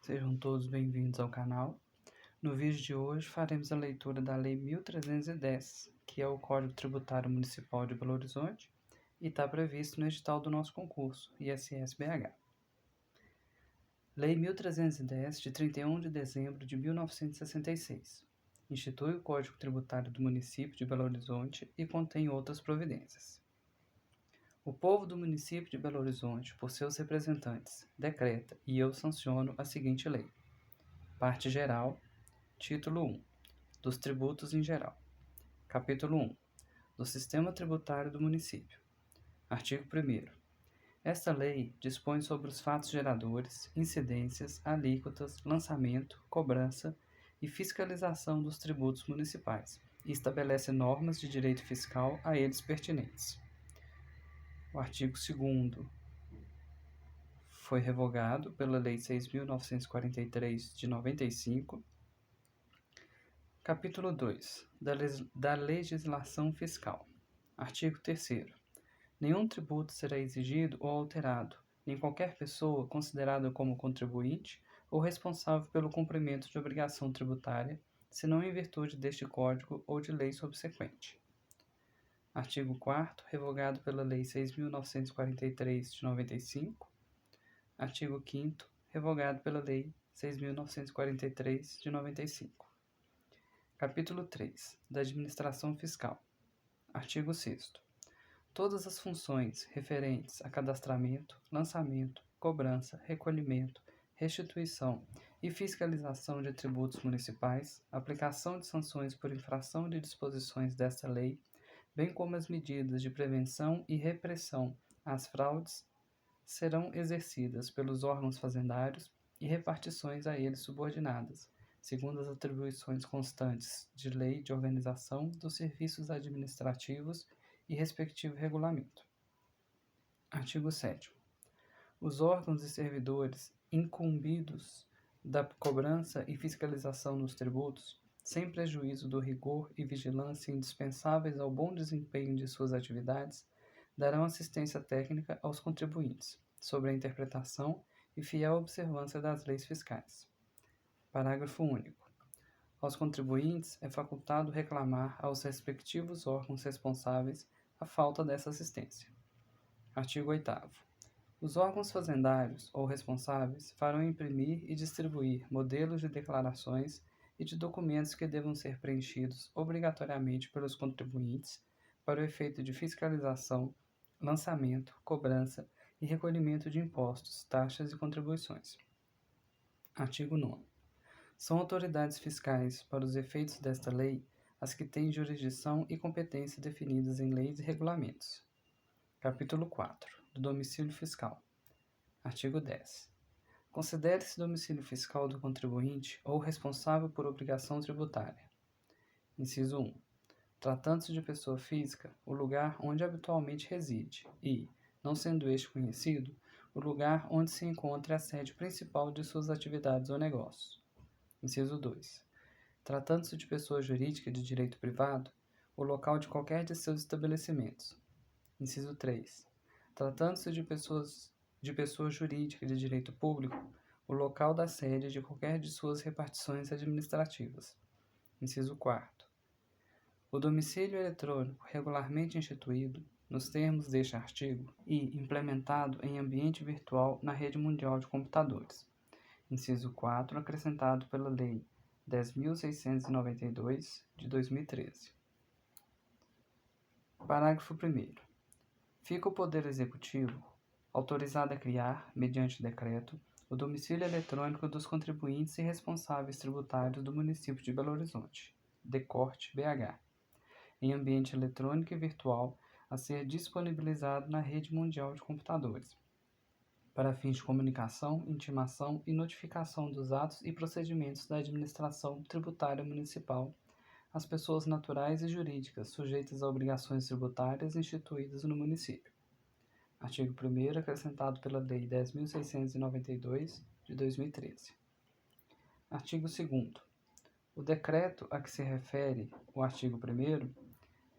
Sejam todos bem-vindos ao canal. No vídeo de hoje faremos a leitura da Lei 1310, que é o Código Tributário Municipal de Belo Horizonte e está previsto no edital do nosso concurso, ISS-BH. Lei 1310, de 31 de dezembro de 1966, institui o Código Tributário do município de Belo Horizonte e contém outras providências. O povo do município de Belo Horizonte, por seus representantes, decreta e eu sanciono a seguinte lei. Parte geral. Título 1. Dos tributos em geral. Capítulo 1. Do sistema tributário do município. Artigo 1º. Esta lei dispõe sobre os fatos geradores, incidências, alíquotas, lançamento, cobrança e fiscalização dos tributos municipais e estabelece normas de direito fiscal a eles pertinentes. O artigo 2º foi revogado pela Lei 6.943, de 95. Capítulo 2. Da legislação fiscal. Artigo 3º. Nenhum tributo será exigido ou alterado, nem qualquer pessoa considerada como contribuinte ou responsável pelo cumprimento de obrigação tributária, senão em virtude deste Código ou de lei subsequente. Artigo 4º, revogado pela Lei 6.943, de 95. Artigo 5º, revogado pela Lei 6.943, de 95. Capítulo 3. Da Administração Fiscal. Artigo 6º. Todas as funções referentes a cadastramento, lançamento, cobrança, recolhimento, restituição e fiscalização de tributos municipais, aplicação de sanções por infração de disposições desta lei, bem como as medidas de prevenção e repressão às fraudes, serão exercidas pelos órgãos fazendários e repartições a eles subordinadas, segundo as atribuições constantes de lei de organização dos serviços administrativos e respectivo regulamento. Artigo 7º. Os órgãos e servidores incumbidos da cobrança e fiscalização dos tributos, sem prejuízo do rigor e vigilância indispensáveis ao bom desempenho de suas atividades, darão assistência técnica aos contribuintes sobre a interpretação e fiel observância das leis fiscais. Parágrafo único. Aos contribuintes é facultado reclamar aos respectivos órgãos responsáveis a falta dessa assistência. Artigo 8º. Os órgãos fazendários ou responsáveis farão imprimir e distribuir modelos de declarações e de documentos que devam ser preenchidos obrigatoriamente pelos contribuintes para o efeito de fiscalização, lançamento, cobrança e recolhimento de impostos, taxas e contribuições. Artigo 9º. São autoridades fiscais, para os efeitos desta lei, as que têm jurisdição e competência definidas em leis e regulamentos. Capítulo 4. Do domicílio fiscal. Artigo 10. Considere-se domicílio fiscal do contribuinte ou responsável por obrigação tributária. Inciso 1. Tratando-se de pessoa física, o lugar onde habitualmente reside e, não sendo este conhecido, o lugar onde se encontra a sede principal de suas atividades ou negócios. Inciso 2. Tratando-se de pessoa jurídica de direito privado, o local de qualquer de seus estabelecimentos. Inciso 3. Tratando-se de pessoa jurídica de direito público, o local da sede de qualquer de suas repartições administrativas. Inciso 4º. O domicílio eletrônico regularmente instituído, nos termos deste artigo, e implementado em ambiente virtual na rede mundial de computadores. Inciso 4, acrescentado pela Lei 10.692, de 2013. Parágrafo 1º. Fica o Poder Executivo autorizado a criar, mediante decreto, o domicílio eletrônico dos contribuintes e responsáveis tributários do município de Belo Horizonte, DECORT-BH, em ambiente eletrônico e virtual a ser disponibilizado na rede mundial de computadores, para fins de comunicação, intimação e notificação dos atos e procedimentos da administração tributária municipal às pessoas naturais e jurídicas sujeitas a obrigações tributárias instituídas no município. Artigo 1º, acrescentado pela Lei 10.692, de 2013. Artigo 2º. O decreto a que se refere o artigo 1º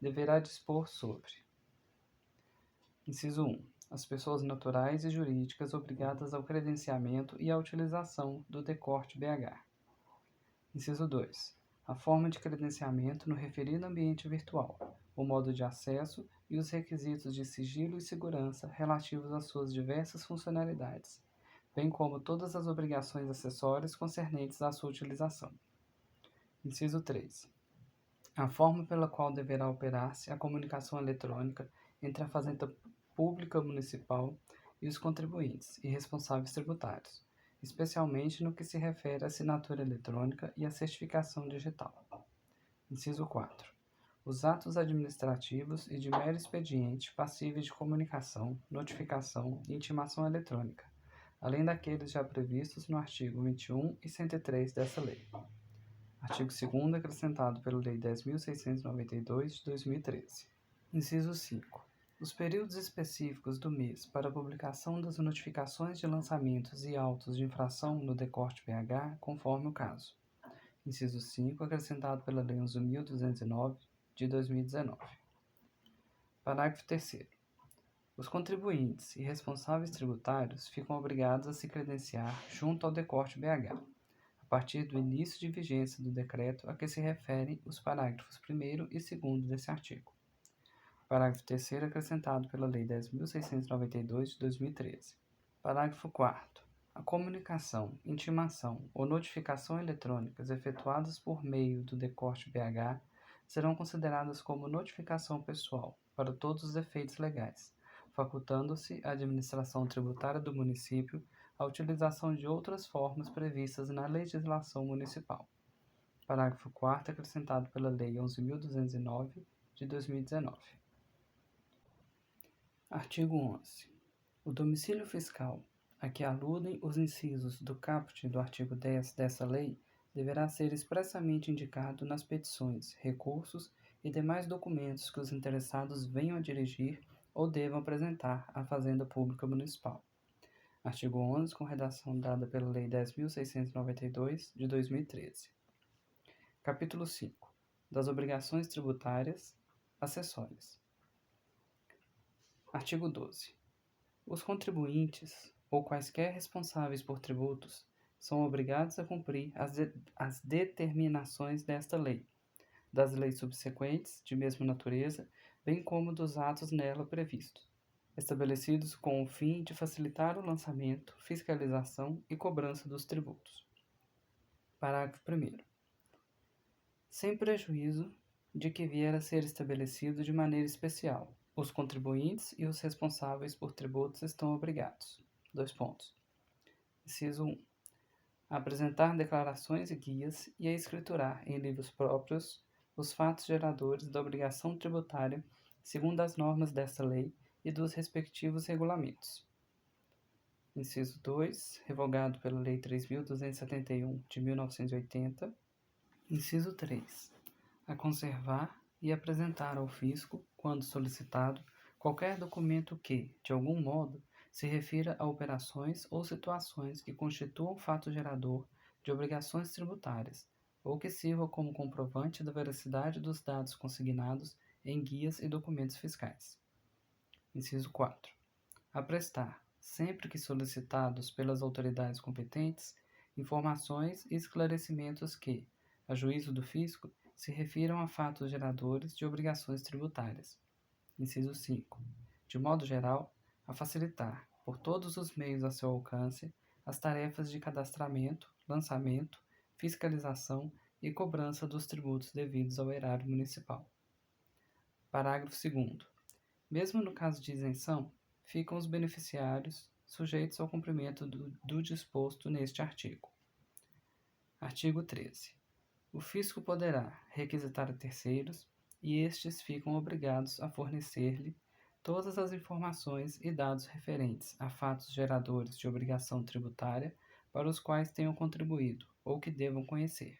deverá dispor sobre: Inciso 1. as pessoas naturais e jurídicas obrigadas ao credenciamento e à utilização do decort BH. Inciso 2. A forma de credenciamento no referido ambiente virtual, o modo de acesso e os requisitos de sigilo e segurança relativos às suas diversas funcionalidades, bem como todas as obrigações acessórias concernentes à sua utilização. Inciso 3. A forma pela qual deverá operar-se a comunicação eletrônica entre a Fazenda Pública Municipal e os contribuintes e responsáveis tributários, especialmente no que se refere à assinatura eletrônica e à certificação digital. Inciso 4. Os atos administrativos e de mero expediente passíveis de comunicação, notificação e intimação eletrônica, além daqueles já previstos no artigo 21 e 103 dessa lei. Artigo 2º, acrescentado pela Lei 10.692, de 2013. Inciso 5. Os períodos específicos do mês para a publicação das notificações de lançamentos e autos de infração no decort BH, conforme o caso. Inciso 5, acrescentado pela Lei 11.209, de 2019. Parágrafo 3º. Os contribuintes e responsáveis tributários ficam obrigados a se credenciar junto ao decort BH, a partir do início de vigência do decreto a que se referem os parágrafos 1º e 2º desse artigo. Parágrafo 3º, acrescentado pela Lei 10.692, de 2013. Parágrafo 4º. A comunicação, intimação ou notificação eletrônicas efetuadas por meio do decort BH serão consideradas como notificação pessoal para todos os efeitos legais, facultando-se à administração tributária do município a utilização de outras formas previstas na legislação municipal. Parágrafo 4º, acrescentado pela Lei 11.209, de 2019. Artigo 11. O domicílio fiscal a que aludem os incisos do caput do artigo 10 dessa lei deverá ser expressamente indicado nas petições, recursos e demais documentos que os interessados venham a dirigir ou devam apresentar à Fazenda Pública Municipal. Artigo 11, com redação dada pela Lei 10.692, de 2013. Capítulo 5. Das obrigações tributárias acessórias. Artigo 12. Os contribuintes ou quaisquer responsáveis por tributos são obrigados a cumprir as determinações desta lei, das leis subsequentes de mesma natureza, bem como dos atos nela previstos, estabelecidos com o fim de facilitar o lançamento, fiscalização e cobrança dos tributos. Parágrafo 1º. Sem prejuízo de que vier a ser estabelecido de maneira especial, os contribuintes e os responsáveis por tributos estão obrigados. Inciso 1. A apresentar declarações e guias e a escriturar em livros próprios os fatos geradores da obrigação tributária segundo as normas desta lei e dos respectivos regulamentos. Inciso 2, revogado pela Lei 3.271, de 1980. Inciso 3. A conservar e apresentar ao fisco, quando solicitado, qualquer documento que, de algum modo, se refira a operações ou situações que constituam fato gerador de obrigações tributárias, ou que sirva como comprovante da veracidade dos dados consignados em guias e documentos fiscais. Inciso 4. A prestar, sempre que solicitados pelas autoridades competentes, informações e esclarecimentos que, a juízo do fisco, se refiram a fatos geradores de obrigações tributárias. Inciso 5. De modo geral, a facilitar, por todos os meios a seu alcance, as tarefas de cadastramento, lançamento, fiscalização e cobrança dos tributos devidos ao erário municipal. Parágrafo 2º. Mesmo no caso de isenção, ficam os beneficiários sujeitos ao cumprimento do disposto neste artigo. Artigo 13. O fisco poderá requisitar a terceiros e estes ficam obrigados a fornecer-lhe todas as informações e dados referentes a fatos geradores de obrigação tributária para os quais tenham contribuído ou que devam conhecer,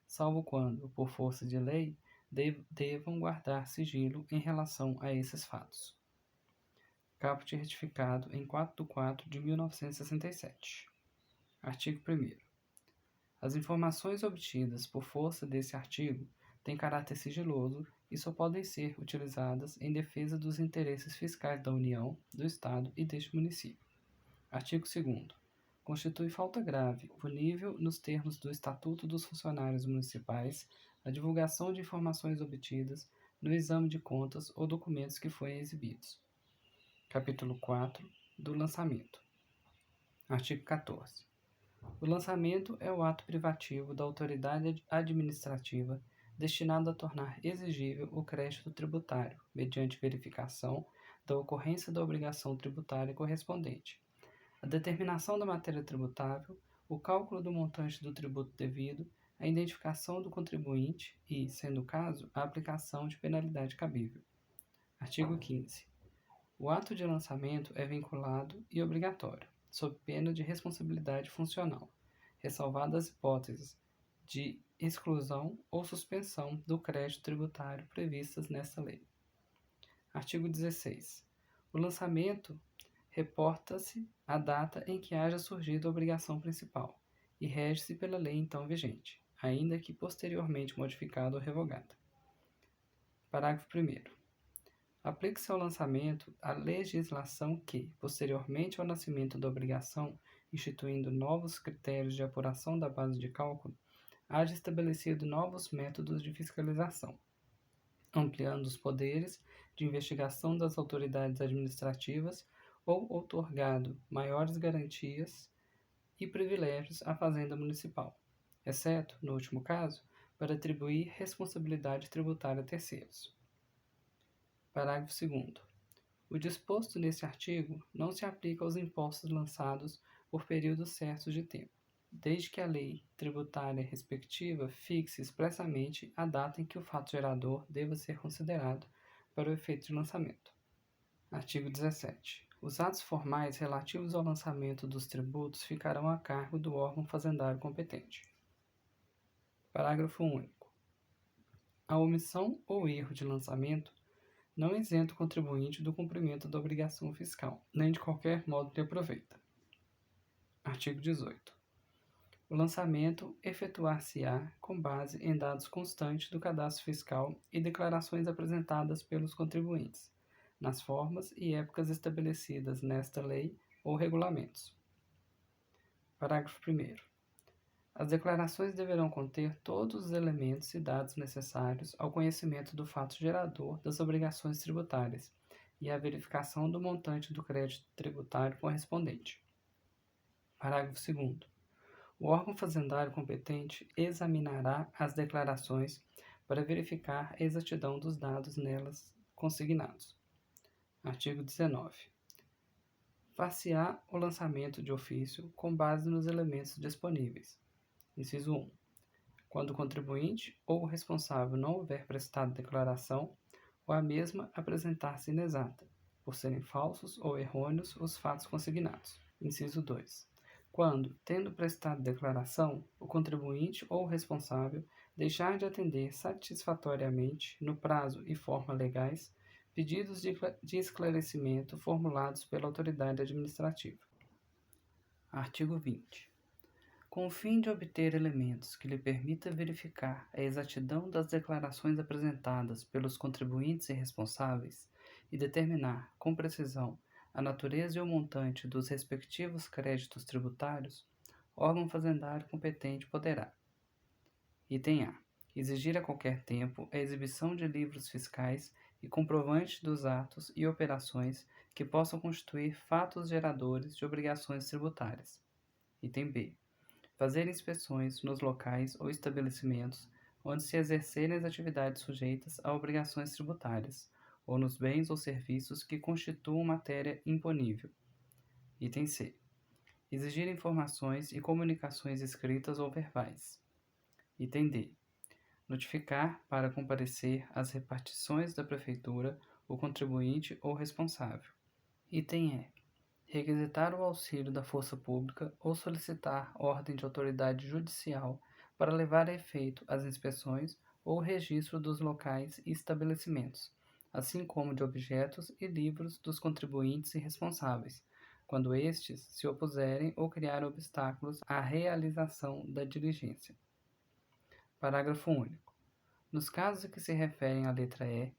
salvo quando, por força de lei, devam guardar sigilo em relação a esses fatos. Caput retificado em 4/4 de 1967. Artigo 1º. As informações obtidas por força desse artigo têm caráter sigiloso e só podem ser utilizadas em defesa dos interesses fiscais da União, do Estado e deste município. Artigo 2º. Constitui falta grave, punível nos termos do Estatuto dos Funcionários Municipais, a divulgação de informações obtidas no exame de contas ou documentos que forem exibidos. Capítulo 4. Do lançamento. Artigo 14. O lançamento é o ato privativo da autoridade administrativa destinado a tornar exigível o crédito tributário, mediante verificação da ocorrência da obrigação tributária correspondente, a determinação da matéria tributável, o cálculo do montante do tributo devido, a identificação do contribuinte e, sendo o caso, a aplicação de penalidade cabível. Artigo 15. O ato de lançamento é vinculado e obrigatório, sob pena de responsabilidade funcional, ressalvadas as hipóteses de exclusão ou suspensão do crédito tributário previstas nesta lei. Artigo 16. O lançamento reporta-se à data em que haja surgido a obrigação principal e rege-se pela lei então vigente, ainda que posteriormente modificada ou revogada. Parágrafo 1º. Aplica-se ao lançamento a legislação que, posteriormente ao nascimento da obrigação, instituindo novos critérios de apuração da base de cálculo, haja estabelecido novos métodos de fiscalização, ampliando os poderes de investigação das autoridades administrativas ou outorgado maiores garantias e privilégios à Fazenda Municipal, exceto, no último caso, para atribuir responsabilidade tributária a terceiros. Parágrafo 2º. O disposto neste artigo não se aplica aos impostos lançados por períodos certos de tempo, desde que a lei tributária respectiva fixe expressamente a data em que o fato gerador deva ser considerado para o efeito de lançamento. Artigo 17. Os atos formais relativos ao lançamento dos tributos ficarão a cargo do órgão fazendário competente. Parágrafo único. A omissão ou erro de lançamento não isenta o contribuinte do cumprimento da obrigação fiscal, nem de qualquer modo lhe aproveita. Artigo 18. O lançamento efetuar-se-á com base em dados constantes do cadastro fiscal e declarações apresentadas pelos contribuintes, nas formas e épocas estabelecidas nesta lei ou regulamentos. Parágrafo 1º. As declarações deverão conter todos os elementos e dados necessários ao conhecimento do fato gerador das obrigações tributárias e à verificação do montante do crédito tributário correspondente. Parágrafo 2º. O órgão fazendário competente examinará as declarações para verificar a exatidão dos dados nelas consignados. Artigo 19. Far-se-á o lançamento de ofício com base nos elementos disponíveis. Inciso 1. Quando o contribuinte ou o responsável não houver prestado declaração, ou a mesma apresentar-se inexata, por serem falsos ou errôneos os fatos consignados. Inciso 2. Quando, tendo prestado declaração, o contribuinte ou o responsável deixar de atender satisfatoriamente, no prazo e forma legais, pedidos de esclarecimento formulados pela autoridade administrativa. Artigo 20. Com o fim de obter elementos que lhe permita verificar a exatidão das declarações apresentadas pelos contribuintes e responsáveis e determinar, com precisão, a natureza e o montante dos respectivos créditos tributários, o órgão fazendário competente poderá: item A. Exigir a qualquer tempo a exibição de livros fiscais e comprovantes dos atos e operações que possam constituir fatos geradores de obrigações tributárias. Item B. Fazer inspeções nos locais ou estabelecimentos onde se exercerem as atividades sujeitas a obrigações tributárias, ou nos bens ou serviços que constituam matéria imponível. Item C. Exigir informações e comunicações escritas ou verbais. Item D. Notificar para comparecer às repartições da Prefeitura o contribuinte ou responsável. Item E. Requisitar o auxílio da força pública ou solicitar ordem de autoridade judicial para levar a efeito as inspeções ou o registro dos locais e estabelecimentos, assim como de objetos e livros dos contribuintes e responsáveis, quando estes se opuserem ou criarem obstáculos à realização da diligência. Parágrafo único. Nos casos a que se referem à letra E,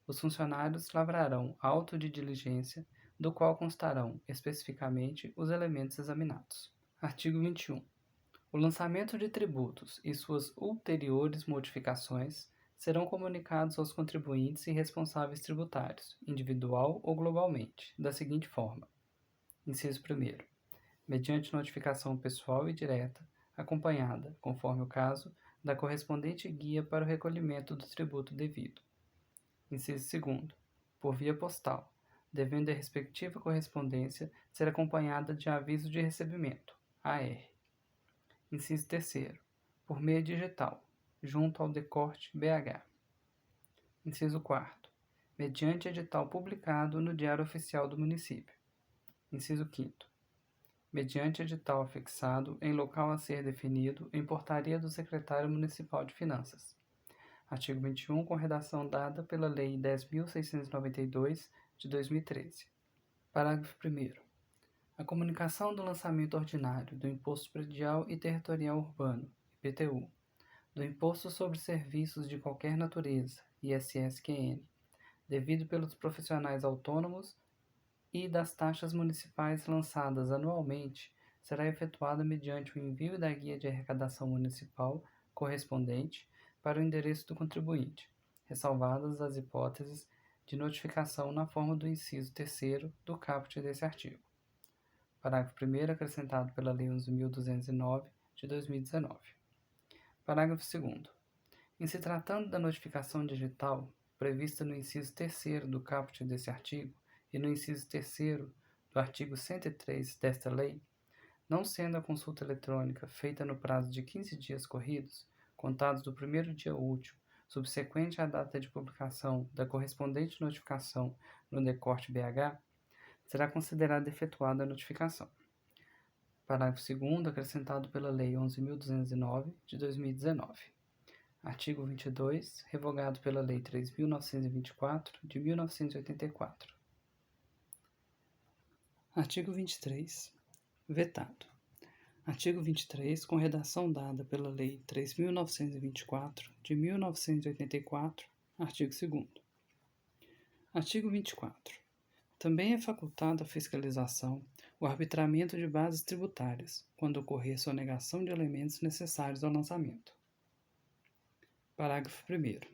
os funcionários lavrarão auto de diligência, do qual constarão especificamente os elementos examinados. Artigo 21. O lançamento de tributos e suas ulteriores modificações serão comunicados aos contribuintes e responsáveis tributários, individual ou globalmente, da seguinte forma: inciso 1º, mediante notificação pessoal e direta, acompanhada, conforme o caso, da correspondente guia para o recolhimento do tributo devido. Inciso 2º, por via postal, devendo a respectiva correspondência ser acompanhada de aviso de recebimento, AR. Inciso 3º, por meio digital, junto ao DECORT BH. Inciso 4º, mediante edital publicado no Diário Oficial do Município. Inciso 5º, mediante edital afixado em local a ser definido em portaria do Secretário Municipal de Finanças. Artigo 21, com redação dada pela Lei 10.692, de 2013. Parágrafo 1º. A comunicação do lançamento ordinário do Imposto Predial e Territorial Urbano, IPTU, do Imposto sobre Serviços de qualquer natureza, ISSQN, devido pelos profissionais autônomos e das taxas municipais lançadas anualmente, será efetuada mediante o envio da guia de arrecadação municipal correspondente para o endereço do contribuinte, ressalvadas as hipóteses de notificação na forma do inciso 3º do caput desse artigo. Parágrafo 1º, acrescentado pela Lei 11.209, de 2019. Parágrafo 2º. Em se tratando da notificação digital, prevista no inciso 3º do caput desse artigo e no inciso 3º do artigo 103 desta lei, não sendo a consulta eletrônica feita no prazo de 15 dias corridos, contados do primeiro dia útil, subsequente à data de publicação da correspondente notificação no DECORT BH, será considerada efetuada a notificação. Parágrafo 2º, acrescentado pela Lei 11.209, de 2019. Artigo 22, revogado pela Lei 3.924, de 1984. Artigo 23. Vetado. Artigo 23, com redação dada pela Lei 3.924, de 1984, artigo 2º. Artigo 24. Também é facultado à fiscalização o arbitramento de bases tributárias, quando ocorrer sonegação de elementos necessários ao lançamento. Parágrafo 1º.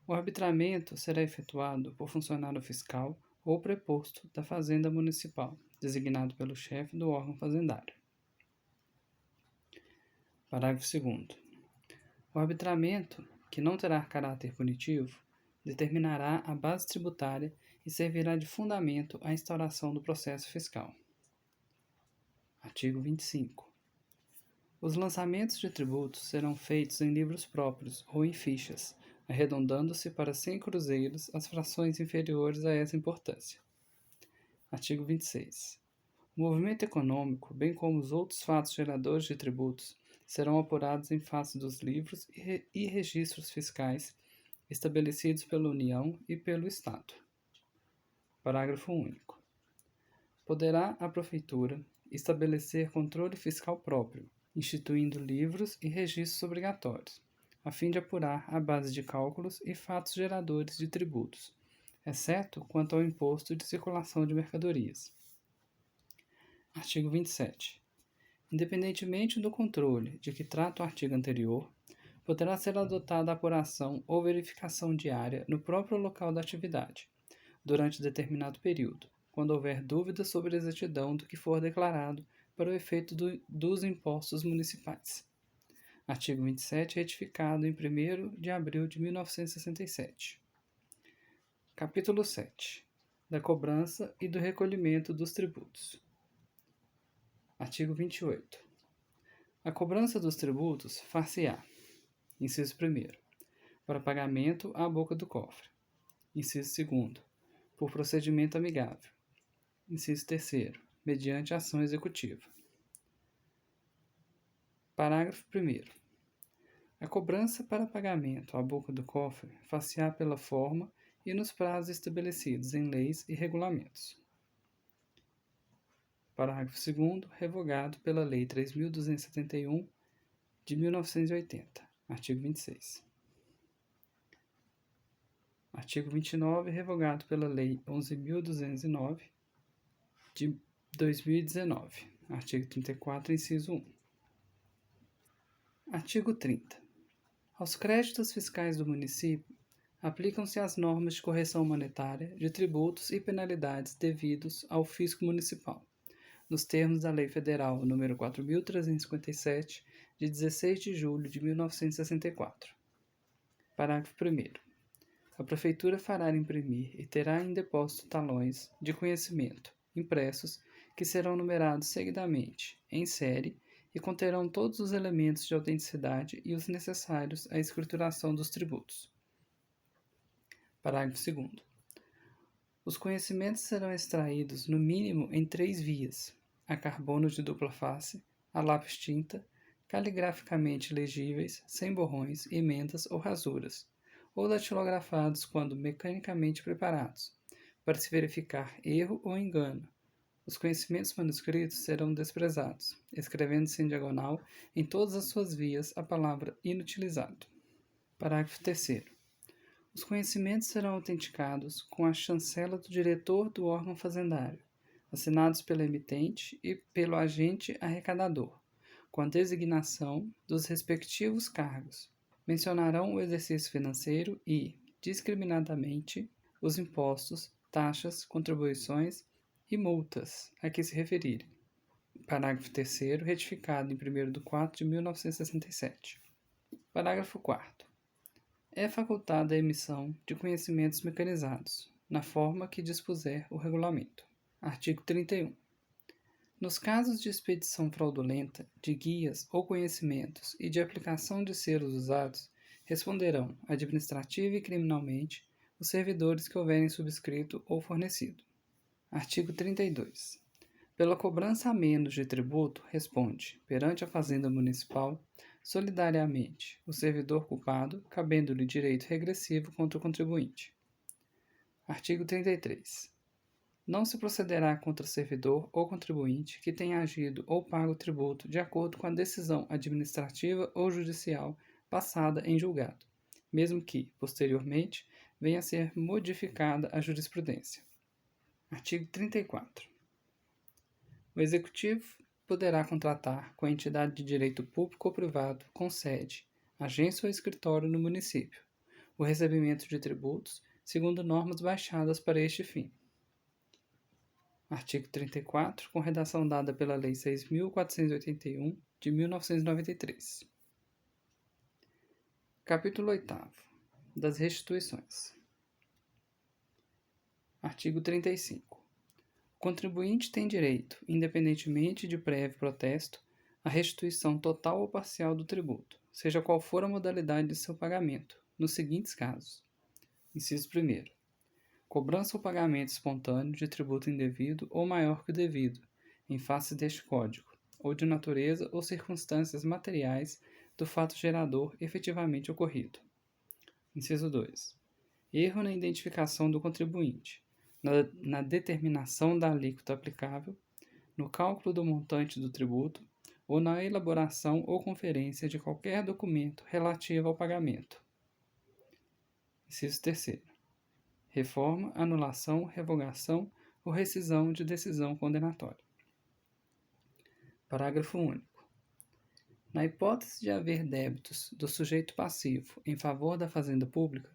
O arbitramento será efetuado por funcionário fiscal ou preposto da Fazenda Municipal, designado pelo chefe do órgão fazendário. Parágrafo 2º. O arbitramento, que não terá caráter punitivo, determinará a base tributária e servirá de fundamento à instauração do processo fiscal. Artigo 25. Os lançamentos de tributos serão feitos em livros próprios ou em fichas, arredondando-se para 100 cruzeiros as frações inferiores a essa importância. Artigo 26. O movimento econômico, bem como os outros fatos geradores de tributos, serão apurados em face dos livros e registros fiscais estabelecidos pela União e pelo Estado. Parágrafo único. Poderá a Prefeitura estabelecer controle fiscal próprio, instituindo livros e registros obrigatórios, a fim de apurar a base de cálculos e fatos geradores de tributos, exceto quanto ao imposto de circulação de mercadorias. Artigo 27. Independentemente do controle de que trata o artigo anterior, poderá ser adotada a apuração ou verificação diária no próprio local da atividade, durante determinado período, quando houver dúvida sobre a exatidão do que for declarado para o efeito dos impostos municipais. Artigo 27, retificado em 1º de abril de 1967. Capítulo 7. Da cobrança e do recolhimento dos tributos. Artigo 28. A cobrança dos tributos far-se-á: inciso 1º, para pagamento à boca do cofre. Inciso 2º, por procedimento amigável. Inciso 3º, mediante ação executiva. Parágrafo 1º. A cobrança para pagamento à boca do cofre far-se-á pela forma e nos prazos estabelecidos em leis e regulamentos. Parágrafo 2º, revogado pela Lei 3.271, de 1980, artigo 26. Artigo 29, revogado pela Lei 11.209, de 2019. Artigo 34, inciso 1. Artigo 30. Aos créditos fiscais do município, aplicam-se as normas de correção monetária de tributos e penalidades devidos ao fisco municipal, nos termos da Lei Federal nº 4.357, de 16 de julho de 1964. Parágrafo 1º. A Prefeitura fará imprimir e terá em depósito talões de conhecimento, impressos, que serão numerados seguidamente, em série, e conterão todos os elementos de autenticidade e os necessários à escrituração dos tributos. Parágrafo 2º. Os conhecimentos serão extraídos, no mínimo, em 3 vias: a carbono de dupla face, a lápis tinta, caligraficamente legíveis, sem borrões, emendas ou rasuras, ou datilografados quando mecanicamente preparados, para se verificar erro ou engano. Os conhecimentos manuscritos serão desprezados, escrevendo-se em diagonal em todas as suas vias a palavra inutilizado. Parágrafo 3º. Os conhecimentos serão autenticados com a chancela do diretor do órgão fazendário, assinados pelo emitente e pelo agente arrecadador, com a designação dos respectivos cargos. Mencionarão o exercício financeiro e, discriminadamente, os impostos, taxas, contribuições e multas a que se referirem. Parágrafo 3º, retificado em 1º de 4 de 1967. Parágrafo 4º. É facultada a emissão de conhecimentos mecanizados, na forma que dispuser o regulamento. Artigo 31. Nos casos de expedição fraudulenta de guias ou conhecimentos e de aplicação de selos usados, responderão, administrativa e criminalmente, os servidores que houverem subscrito ou fornecido. Artigo 32. Pela cobrança a menos de tributo, responde, perante a Fazenda Municipal, solidariamente, o servidor culpado, cabendo-lhe direito regressivo contra o contribuinte. Artigo 33. Não se procederá contra servidor ou contribuinte que tenha agido ou pago tributo de acordo com a decisão administrativa ou judicial passada em julgado, mesmo que, posteriormente, venha a ser modificada a jurisprudência. Artigo 34. O Executivo poderá contratar com a entidade de direito público ou privado com sede, agência ou escritório no município, o recebimento de tributos segundo normas baixadas para este fim. Artigo 34, com redação dada pela Lei 6.481, de 1993. Capítulo 8º. Das restituições. Artigo 35. O contribuinte tem direito, independentemente de prévio protesto, à restituição total ou parcial do tributo, seja qual for a modalidade de seu pagamento, nos seguintes casos. Inciso 1º. Cobrança ou pagamento espontâneo de tributo indevido ou maior que o devido, em face deste Código, ou de natureza ou circunstâncias materiais do fato gerador efetivamente ocorrido. Inciso 2. Erro na identificação do contribuinte, na determinação da alíquota aplicável, no cálculo do montante do tributo ou na elaboração ou conferência de qualquer documento relativo ao pagamento. Inciso 3º. Reforma, anulação, revogação ou rescisão de decisão condenatória. Parágrafo único. Na hipótese de haver débitos do sujeito passivo em favor da fazenda pública,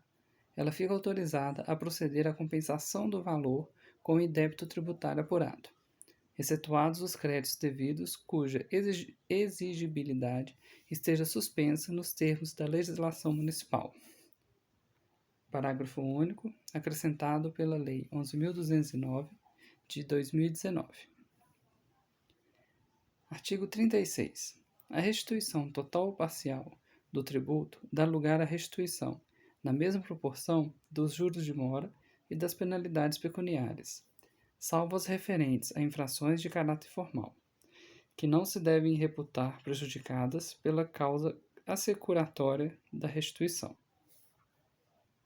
ela fica autorizada a proceder à compensação do valor com o débito tributário apurado, excetuados os créditos devidos cuja exigibilidade esteja suspensa nos termos da legislação municipal. Parágrafo único, acrescentado pela Lei 11.209, de 2019. Artigo 36. A restituição total ou parcial do tributo dá lugar à restituição, na mesma proporção, dos juros de mora e das penalidades pecuniárias, salvo as referentes a infrações de caráter formal, que não se devem reputar prejudicadas pela causa assecuratória da restituição.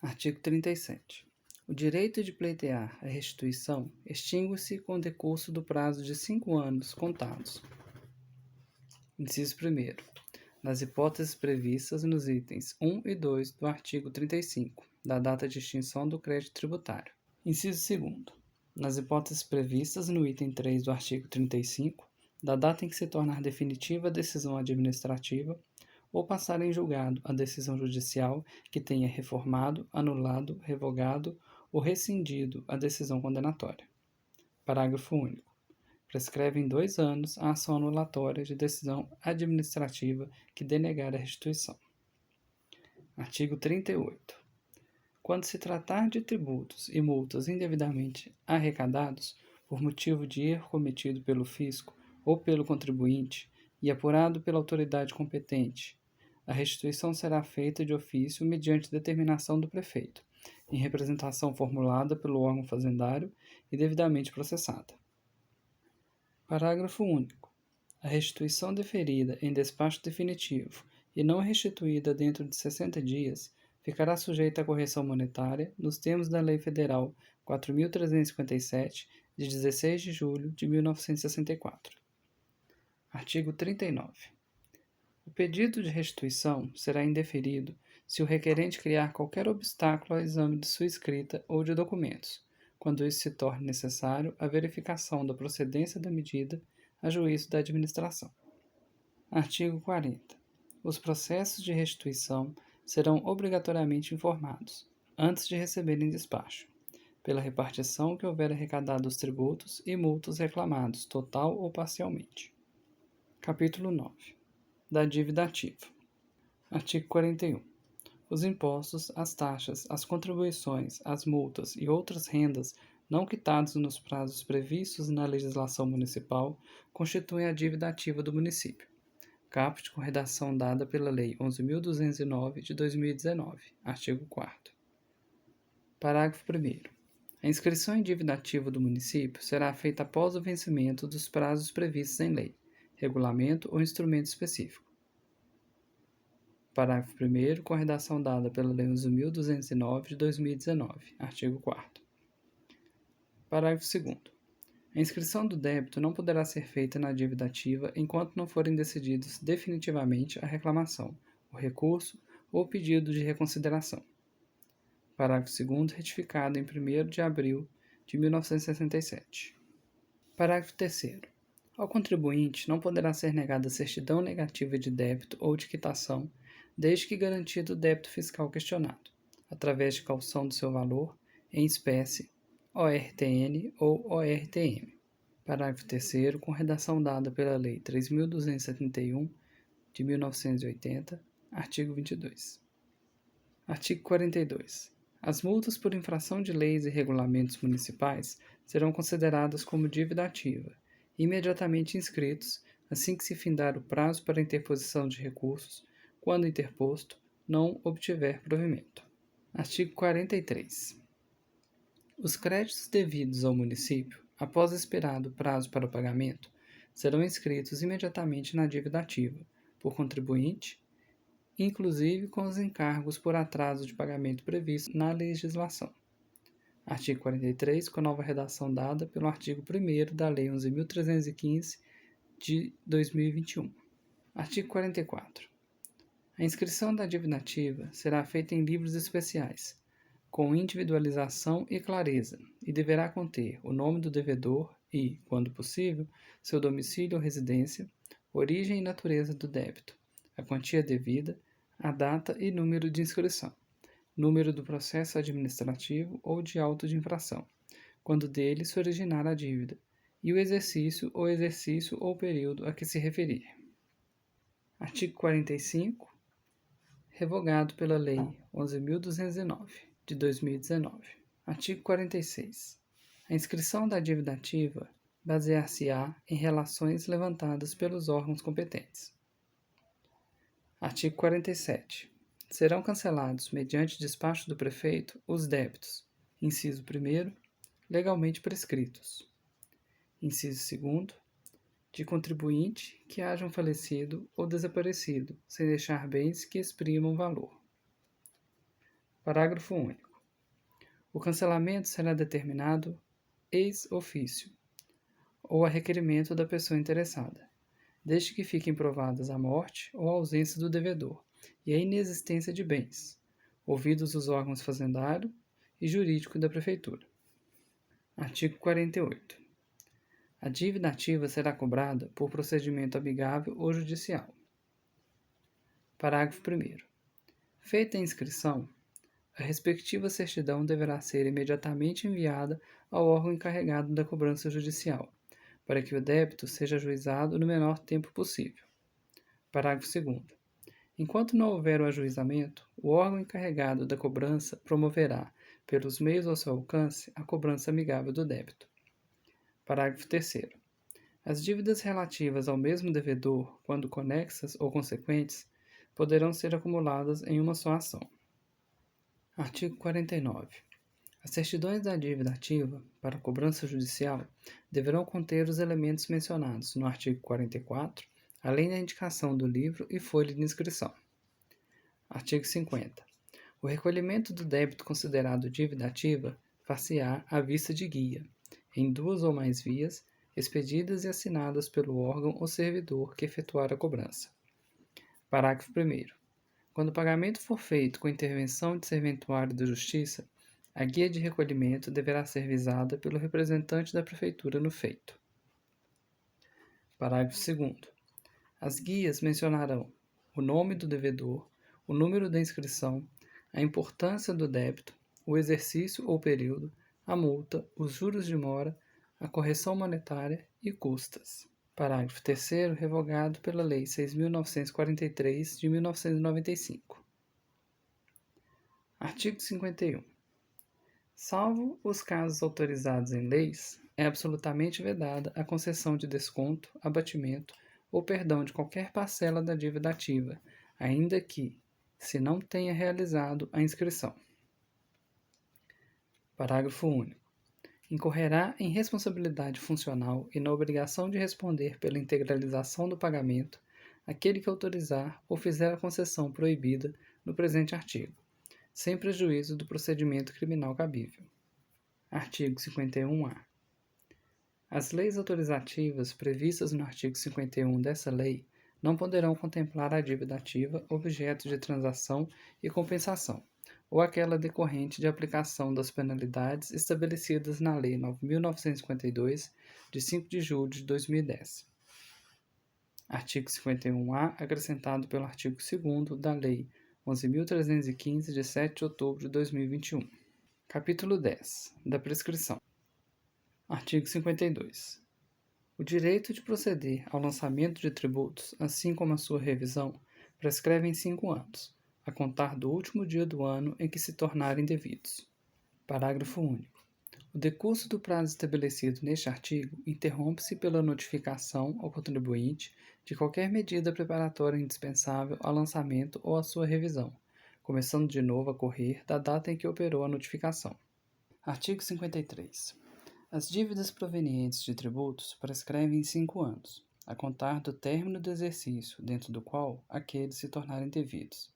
Artigo 37. O direito de pleitear a restituição extingue-se com o decurso do prazo de 5 anos contados. Inciso 1º. nas hipóteses previstas nos itens 1 e 2 do artigo 35, da data de extinção do crédito tributário. Inciso 2º. Nas hipóteses previstas no item 3 do artigo 35, da data em que se tornar definitiva a decisão administrativa ou passar em julgado a decisão judicial que tenha reformado, anulado, revogado ou rescindido a decisão condenatória. Parágrafo único. Prescreve em 2 anos a ação anulatória de decisão administrativa que denegar a restituição. Artigo 38. Quando se tratar de tributos e multas indevidamente arrecadados por motivo de erro cometido pelo fisco ou pelo contribuinte e apurado pela autoridade competente, a restituição será feita de ofício mediante determinação do prefeito, em representação formulada pelo órgão fazendário e devidamente processada. Parágrafo único. A restituição deferida em despacho definitivo e não restituída dentro de 60 dias ficará sujeita à correção monetária nos termos da Lei Federal 4.357, de 16 de julho de 1964. Artigo 39. O pedido de restituição será indeferido se o requerente criar qualquer obstáculo ao exame de sua escrita ou de documentos, quando isso se torne necessário a verificação da procedência da medida a juízo da administração. Artigo 40. Os processos de restituição serão obrigatoriamente informados, antes de receberem despacho, pela repartição que houver arrecadado os tributos e multas reclamados, total ou parcialmente. Capítulo 9. Da dívida ativa. Artigo 41. Os impostos, as taxas, as contribuições, as multas e outras rendas não quitados nos prazos previstos na legislação municipal constituem a dívida ativa do município. Caput com redação dada pela Lei 11.209 de 2019, artigo 4º. Parágrafo 1º. A inscrição em dívida ativa do município será feita após o vencimento dos prazos previstos em lei, regulamento ou instrumento específico. Parágrafo 1º, com a redação dada pela Lei 11.209 de 2019, artigo 4º. Parágrafo 2º. A inscrição do débito não poderá ser feita na dívida ativa enquanto não forem decididos definitivamente a reclamação, o recurso ou o pedido de reconsideração. Parágrafo 2º, retificado em 1º de abril de 1967. Parágrafo 3º. Ao contribuinte não poderá ser negada certidão negativa de débito ou de quitação, desde que garantido o débito fiscal questionado, através de caução do seu valor, em espécie, ORTN ou ORTM. Parágrafo 3º, com redação dada pela Lei 3.271, de 1980, artigo 22. Artigo 42. As multas por infração de leis e regulamentos municipais serão consideradas como dívida ativa, imediatamente inscritos, assim que se findar o prazo para interposição de recursos, quando interposto, não obtiver provimento. Artigo 43. Os créditos devidos ao município, após expirado o prazo para o pagamento, serão inscritos imediatamente na dívida ativa, por contribuinte, inclusive com os encargos por atraso de pagamento previstos na legislação. Artigo 43, com a nova redação dada pelo artigo 1º da Lei 11.315, de 2021. Artigo 44. A inscrição da dívida ativa será feita em livros especiais, com individualização e clareza, e deverá conter o nome do devedor e, quando possível, seu domicílio ou residência, origem e natureza do débito, a quantia devida, a data e número de inscrição, número do processo administrativo ou de auto de infração, quando dele se originar a dívida, e o exercício ou período a que se referir. Artigo 45. Revogado pela Lei 11.209, de 2019. Artigo 46. A inscrição da dívida ativa basear-se-á em relações levantadas pelos órgãos competentes. Artigo 47. Serão cancelados, mediante despacho do prefeito, os débitos, inciso 1º, legalmente prescritos. Inciso 2º, de contribuinte que hajam falecido ou desaparecido, sem deixar bens que exprimam valor. Parágrafo único. O cancelamento será determinado ex officio, ou a requerimento da pessoa interessada, desde que fiquem provadas a morte ou a ausência do devedor e a inexistência de bens, ouvidos os órgãos fazendário e jurídico da Prefeitura. Artigo 48. A dívida ativa será cobrada por procedimento amigável ou judicial. Parágrafo 1º. Feita a inscrição, a respectiva certidão deverá ser imediatamente enviada ao órgão encarregado da cobrança judicial, para que o débito seja ajuizado no menor tempo possível. Parágrafo 2º. Enquanto não houver o ajuizamento, o órgão encarregado da cobrança promoverá, pelos meios ao seu alcance, a cobrança amigável do débito. Parágrafo 3º. As dívidas relativas ao mesmo devedor, quando conexas ou consequentes, poderão ser acumuladas em uma só ação. Artigo 49. As certidões da dívida ativa, para cobrança judicial, deverão conter os elementos mencionados no artigo 44, além da indicação do livro e folha de inscrição. Artigo 50. O recolhimento do débito considerado dívida ativa far-se-á à vista de guia, em 2 ou mais vias, expedidas e assinadas pelo órgão ou servidor que efetuar a cobrança. Parágrafo 1º. Quando o pagamento for feito com intervenção de serventuário da Justiça, a guia de recolhimento deverá ser visada pelo representante da Prefeitura no feito. Parágrafo 2º. As guias mencionarão o nome do devedor, o número da inscrição, a importância do débito, o exercício ou período, a multa, os juros de mora, a correção monetária e custas. Parágrafo 3º, revogado pela Lei 6.943, de 1995. Artigo 51. Salvo os casos autorizados em leis, é absolutamente vedada a concessão de desconto, abatimento ou perdão de qualquer parcela da dívida ativa, ainda que se não tenha realizado a inscrição. Parágrafo único. Incorrerá em responsabilidade funcional e na obrigação de responder pela integralização do pagamento aquele que autorizar ou fizer a concessão proibida no presente artigo, sem prejuízo do procedimento criminal cabível. Artigo 51-A. As leis autorizativas previstas no artigo 51 dessa lei não poderão contemplar a dívida ativa objeto de transação e compensação, ou aquela decorrente de aplicação das penalidades estabelecidas na Lei 9.952, de 5 de julho de 2010. Artigo 51-A, acrescentado pelo artigo 2º da Lei 11.315, de 7 de outubro de 2021. Capítulo 10. Da prescrição. Artigo 52. O direito de proceder ao lançamento de tributos, assim como a sua revisão, prescreve em 5 anos, a contar do último dia do ano em que se tornarem devidos. Parágrafo único. O decurso do prazo estabelecido neste artigo interrompe-se pela notificação ao contribuinte de qualquer medida preparatória indispensável ao lançamento ou à sua revisão, começando de novo a correr da data em que operou a notificação. Artigo 53. As dívidas provenientes de tributos prescrevem em 5 anos, a contar do término do exercício dentro do qual aqueles se tornarem devidos.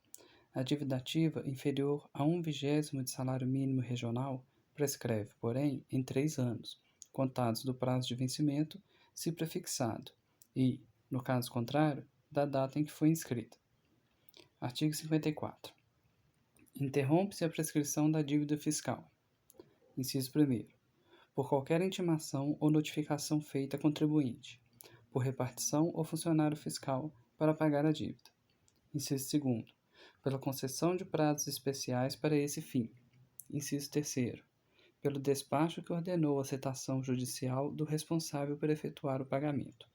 A dívida ativa inferior a 1/20 de salário mínimo regional prescreve, porém, em 3 anos, contados do prazo de vencimento, se prefixado, e, no caso contrário, da data em que foi inscrita. Artigo 54. Interrompe-se a prescrição da dívida fiscal. Inciso 1º. Por qualquer intimação ou notificação feita a contribuinte, por repartição ou funcionário fiscal para pagar a dívida. Inciso 2º. Pela concessão de prazos especiais para esse fim. Inciso 3º. Pelo despacho que ordenou a citação judicial do responsável por efetuar o pagamento.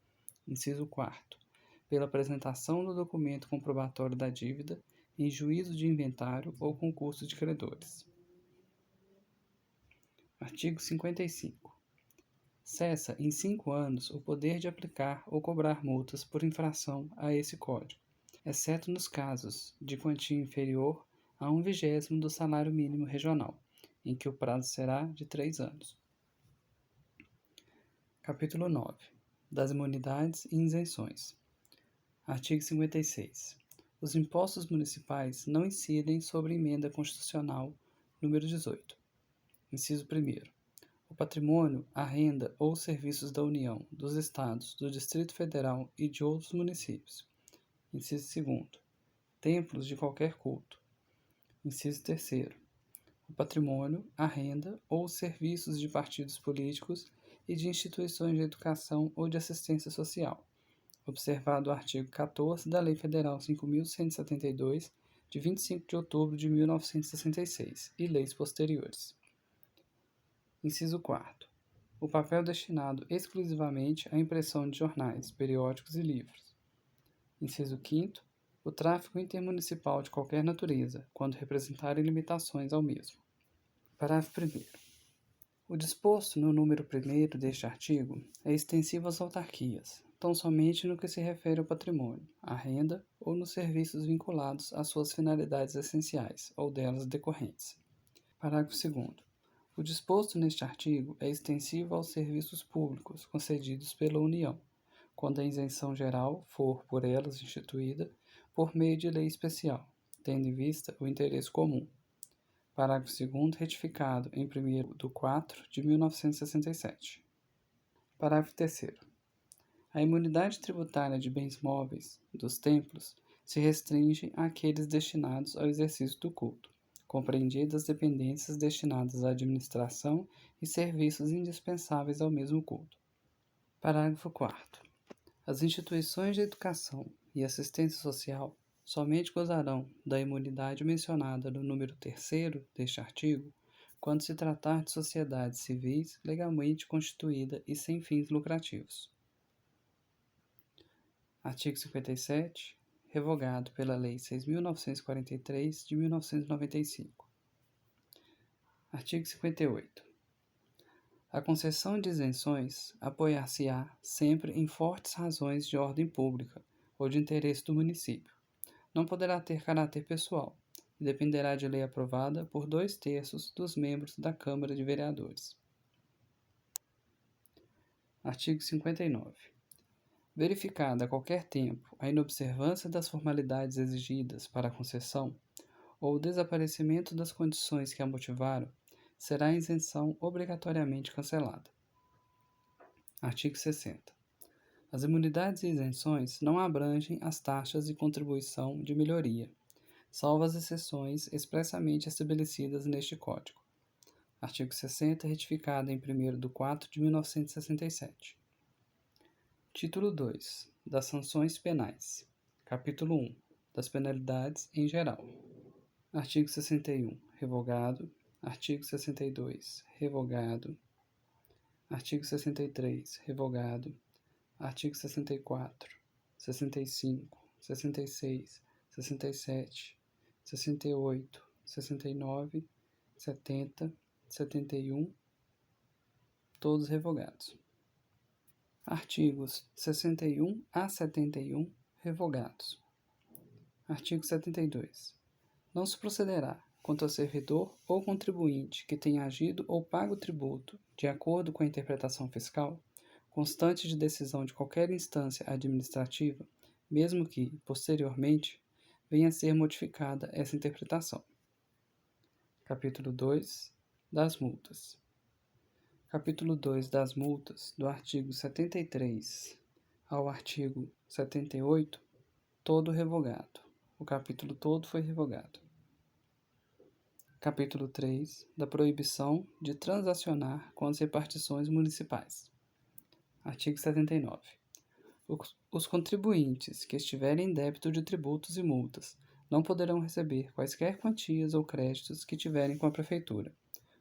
Inciso 4º. Pela apresentação do documento comprobatório da dívida em juízo de inventário ou concurso de credores. Artigo 55. Cessa em 5 anos o poder de aplicar ou cobrar multas por infração a esse Código, exceto nos casos de quantia inferior a 1/20 do salário mínimo regional, em que o prazo será de 3 anos. Capítulo 9. Das imunidades e isenções. Artigo 56. Os impostos municipais não incidem sobre a Emenda Constitucional número 18. Inciso 1º. O patrimônio, a renda ou os serviços da União, dos Estados, do Distrito Federal e de outros municípios. Inciso 2º. Templos de qualquer culto. Inciso 3º. O patrimônio, a renda ou os serviços de partidos políticos e de instituições de educação ou de assistência social, observado o artigo 14 da Lei Federal 5.172, de 25 de outubro de 1966, e leis posteriores. Inciso 4º. O papel destinado exclusivamente à impressão de jornais, periódicos e livros. Inciso 5º. O tráfico intermunicipal de qualquer natureza, quando representarem limitações ao mesmo. Parágrafo 1º. O disposto no número 1º deste artigo é extensivo às autarquias, tão somente no que se refere ao patrimônio, à renda ou nos serviços vinculados às suas finalidades essenciais ou delas decorrentes. Parágrafo 2º. O disposto neste artigo é extensivo aos serviços públicos concedidos pela União, quando a isenção geral for por elas instituída por meio de lei especial, tendo em vista o interesse comum. Parágrafo 2º retificado em 1º de 1967. Parágrafo 3º. A imunidade tributária de bens móveis dos templos se restringe àqueles destinados ao exercício do culto, compreendidas dependências destinadas à administração e serviços indispensáveis ao mesmo culto. Parágrafo 4º. As instituições de educação e assistência social somente gozarão da imunidade mencionada no número 3º deste artigo quando se tratar de sociedades civis legalmente constituída e sem fins lucrativos. Artigo 57, revogado pela Lei 6.943, de 1995. Artigo 58. A concessão de isenções apoiar-se-á sempre em fortes razões de ordem pública ou de interesse do município. Não poderá ter caráter pessoal e dependerá de lei aprovada por 2/3 dos membros da Câmara de Vereadores. Artigo 59. Verificada a qualquer tempo a inobservância das formalidades exigidas para a concessão ou o desaparecimento das condições que a motivaram, será a isenção obrigatoriamente cancelada. Artigo 60. As imunidades e isenções não abrangem as taxas de contribuição de melhoria, salvo as exceções expressamente estabelecidas neste Código. Artigo 60, retificado em 1º de 1967. Título 2. Das sanções penais. Capítulo 1. Das penalidades em geral. Artigo 61. Revogado. Artigo 62. Revogado. Artigo 63. Revogado. Artigo 64. 65. 66. 67. 68. 69. 70. 71. Todos revogados. Artigos 61 a 71, revogados. Artigo 72. Não se procederá contra o servidor ou contribuinte que tenha agido ou pago tributo de acordo com a interpretação fiscal, constante de decisão de qualquer instância administrativa, mesmo que, posteriormente, venha a ser modificada essa interpretação. Capítulo 2. Das multas. Capítulo 2 das multas, do artigo 73 ao artigo 78, todo revogado. O capítulo todo foi revogado. Capítulo 3 da proibição de transacionar com as repartições municipais. Artigo 79. Os contribuintes que estiverem em débito de tributos e multas não poderão receber quaisquer quantias ou créditos que tiverem com a Prefeitura,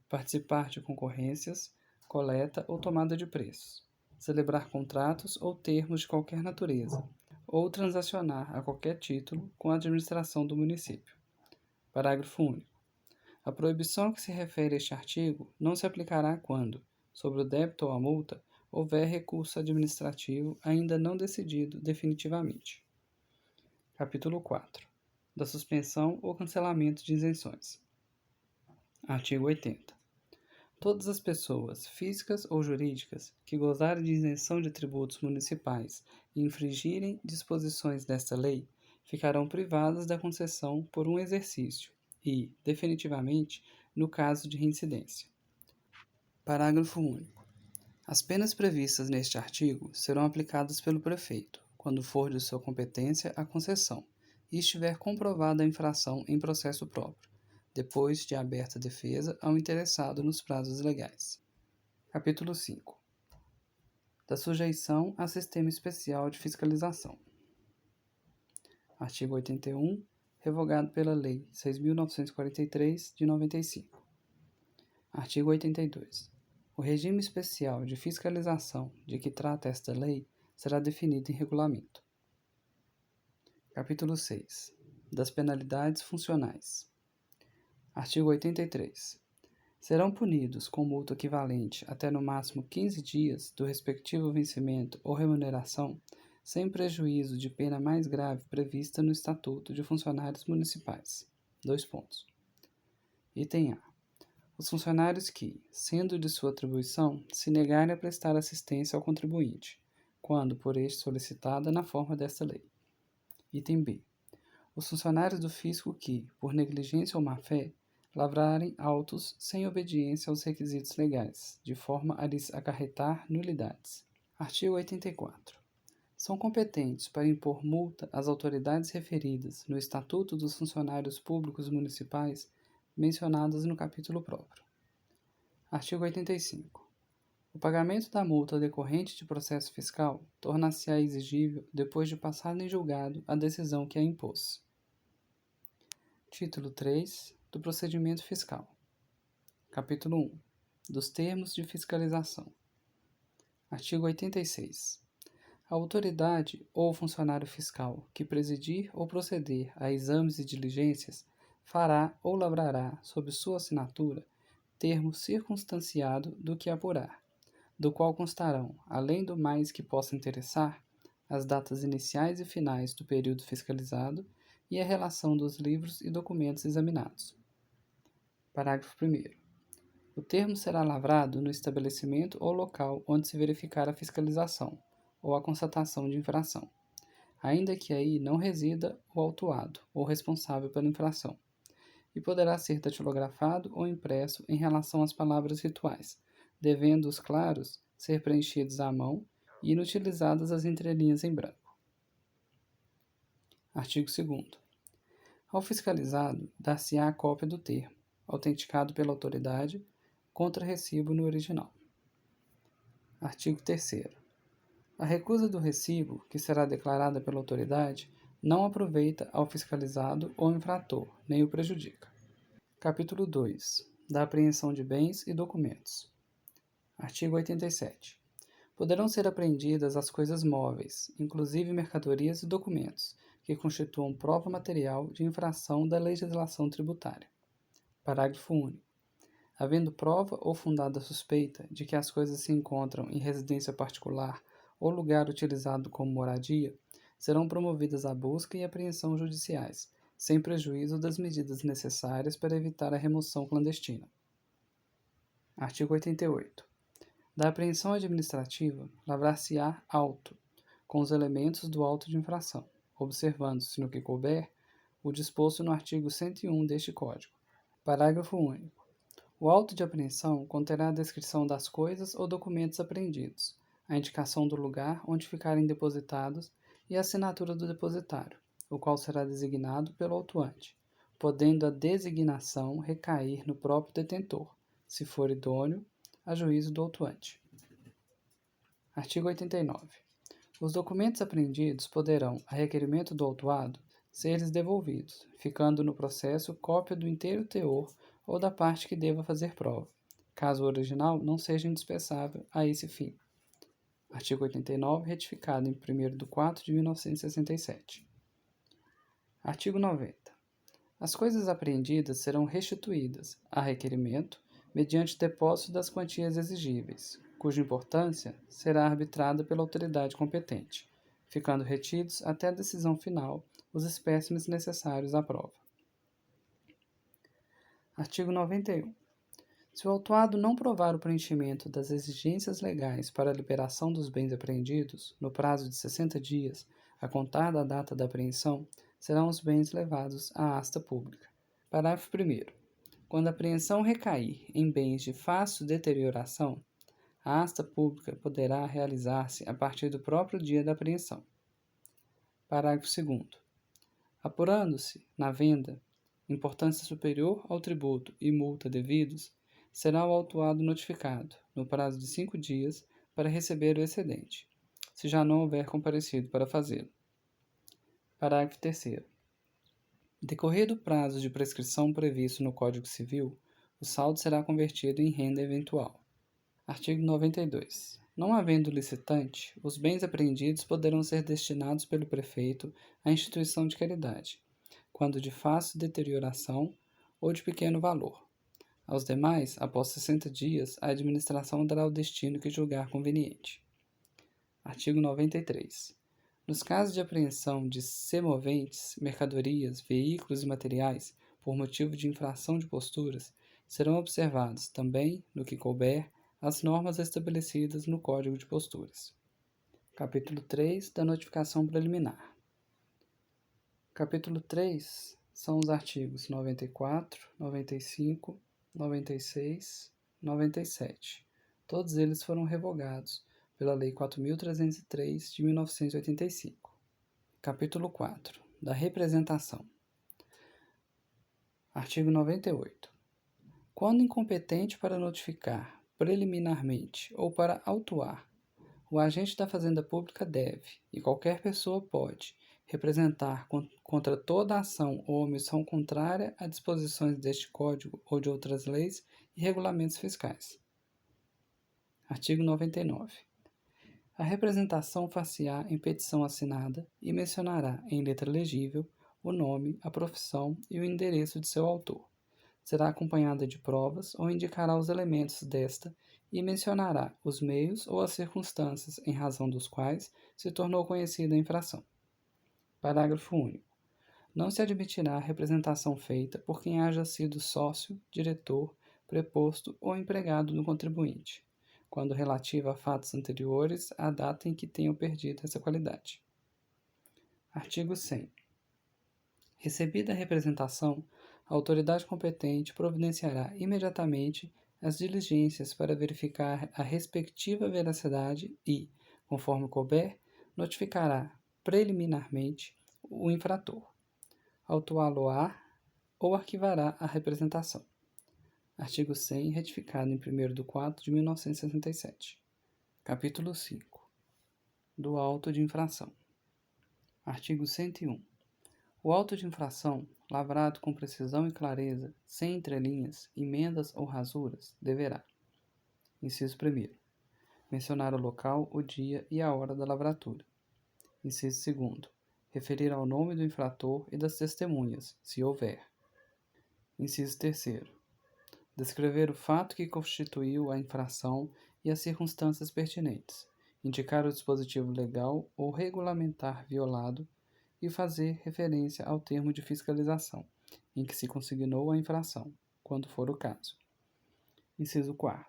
participar de concorrências, coleta ou tomada de preços, celebrar contratos ou termos de qualquer natureza, ou transacionar a qualquer título com a administração do município. Parágrafo único. A proibição a que se refere este artigo não se aplicará quando, sobre o débito ou a multa, houver recurso administrativo ainda não decidido definitivamente. Capítulo 4. Da suspensão ou cancelamento de isenções. Artigo 80. Todas as pessoas, físicas ou jurídicas, que gozarem de isenção de tributos municipais e infringirem disposições desta lei, ficarão privadas da concessão por um exercício e, definitivamente, no caso de reincidência. Parágrafo único. As penas previstas neste artigo serão aplicadas pelo prefeito, quando for de sua competência a concessão, e estiver comprovada a infração em processo próprio, depois de aberta defesa ao interessado nos prazos legais. Capítulo 5. Da sujeição a sistema especial de fiscalização. Artigo 81, revogado pela Lei 6.943, de 95. Artigo 82. O regime especial de fiscalização de que trata esta lei será definido em regulamento. Capítulo 6. Das penalidades funcionais. Artigo 83. Serão punidos com multa equivalente até no máximo 15 dias do respectivo vencimento ou remuneração, sem prejuízo de pena mais grave prevista no Estatuto de Funcionários Municipais. 2 pontos. Item A. Os funcionários que, sendo de sua atribuição, se negarem a prestar assistência ao contribuinte, quando por este solicitada na forma desta lei. Item B. Os funcionários do fisco que, por negligência ou má-fé, lavrarem autos sem obediência aos requisitos legais, de forma a lhes acarretar nulidades. Artigo 84. São competentes para impor multa às autoridades referidas no Estatuto dos Funcionários Públicos Municipais mencionadas no capítulo próprio. Artigo 85. O pagamento da multa decorrente de processo fiscal tornar-se-á exigível depois de passada em julgado a decisão que a impôs. Título 3 do Procedimento Fiscal. Capítulo 1. Dos termos de fiscalização. Artigo 86. A autoridade ou funcionário fiscal que presidir ou proceder a exames e diligências fará ou lavrará, sob sua assinatura, termo circunstanciado do que apurar, do qual constarão, além do mais que possa interessar, as datas iniciais e finais do período fiscalizado e a relação dos livros e documentos examinados. Parágrafo 1º. O termo será lavrado no estabelecimento ou local onde se verificar a fiscalização ou a constatação de infração, ainda que aí não resida o autuado ou responsável pela infração, e poderá ser datilografado ou impresso em relação às palavras rituais, devendo os claros ser preenchidos à mão e inutilizadas as entrelinhas em branco. Artigo 2º. Ao fiscalizado, dar-se-á a cópia do termo, autenticado pela autoridade, contra recibo no original. Artigo 3º. A recusa do recibo, que será declarada pela autoridade, não aproveita ao fiscalizado ou infrator, nem o prejudica. Capítulo 2. Da apreensão de bens e documentos. Artigo 87. Poderão ser apreendidas as coisas móveis, inclusive mercadorias e documentos, que constituam prova material de infração da legislação tributária. Parágrafo único. Havendo prova ou fundada suspeita de que as coisas se encontram em residência particular ou lugar utilizado como moradia, serão promovidas a busca e apreensão judiciais, sem prejuízo das medidas necessárias para evitar a remoção clandestina. Artigo 88. Da apreensão administrativa, lavrar-se-á auto, com os elementos do auto de infração, observando-se, no que couber, o disposto no artigo 101 deste Código. Parágrafo único. O auto de apreensão conterá a descrição das coisas ou documentos apreendidos, a indicação do lugar onde ficarem depositados e a assinatura do depositário, o qual será designado pelo autuante, podendo a designação recair no próprio detentor, se for idôneo, a juízo do autuante. Artigo 89. Os documentos apreendidos poderão, a requerimento do autuado, ser-lhes devolvidos, ficando no processo cópia do inteiro teor ou da parte que deva fazer prova, caso o original não seja indispensável a esse fim. Artigo 89, retificado em 1º de 1967. Artigo 90. As coisas apreendidas serão restituídas, a requerimento, mediante depósito das quantias exigíveis, cuja importância será arbitrada pela autoridade competente, ficando retidos até a decisão final os espécimes necessários à prova. Artigo 91. Se o autuado não provar o preenchimento das exigências legais para a liberação dos bens apreendidos, no prazo de 60 dias, a contar da data da apreensão, serão os bens levados à asta pública. Parágrafo 1º. Quando a apreensão recair em bens de fácil deterioração, a asta pública poderá realizar-se a partir do próprio dia da apreensão. Parágrafo 2º. Apurando-se, na venda, importância superior ao tributo e multa devidos, será o autuado notificado, no prazo de 5 dias, para receber o excedente, se já não houver comparecido para fazê-lo. Parágrafo 3º. Decorrido o prazo de prescrição previsto no Código Civil, o saldo será convertido em renda eventual. Artigo 92. Não havendo licitante, os bens apreendidos poderão ser destinados pelo prefeito à instituição de caridade, quando de fácil deterioração ou de pequeno valor. Aos demais, após 60 dias, a administração dará o destino que julgar conveniente. Artigo 93. Nos casos de apreensão de semoventes, mercadorias, veículos e materiais, por motivo de infração de posturas, serão observados, também, no que couber, as normas estabelecidas no Código de Posturas. Capítulo 3 da Notificação Preliminar. Capítulo 3 são os artigos 94, 95, 96, 97. Todos eles foram revogados pela Lei 4.303 de 1985. Capítulo 4 da Representação. Artigo 98. Quando incompetente para notificar preliminarmente ou para autuar, o agente da Fazenda Pública deve, e qualquer pessoa pode, representar contra toda ação ou omissão contrária a disposições deste Código ou de outras leis e regulamentos fiscais. Artigo 99. A representação far-se-á em petição assinada e mencionará, em letra legível, o nome, a profissão e o endereço de seu autor. Será acompanhada de provas ou indicará os elementos desta e mencionará os meios ou as circunstâncias em razão dos quais se tornou conhecida a infração. Parágrafo único. Não se admitirá representação feita por quem haja sido sócio, diretor, preposto ou empregado do contribuinte, quando relativa a fatos anteriores à data em que tenham perdido essa qualidade. Artigo 100. Recebida a representação, a autoridade competente providenciará imediatamente as diligências para verificar a respectiva veracidade e, conforme couber, notificará preliminarmente o infrator, autuá-lo-á ou arquivará a representação. Artigo 100, retificado em 1º de 1967. Capítulo 5 do auto de infração. Artigo 101. O auto de infração, lavrado com precisão e clareza, sem entrelinhas, emendas ou rasuras, deverá: inciso 1º, mencionar o local, o dia e a hora da lavratura. Inciso 2º, referir ao nome do infrator e das testemunhas, se houver. Inciso 3º, descrever o fato que constituiu a infração e as circunstâncias pertinentes, indicar o dispositivo legal ou regulamentar violado e fazer referência ao termo de fiscalização, em que se consignou a infração, quando for o caso. Inciso 4º.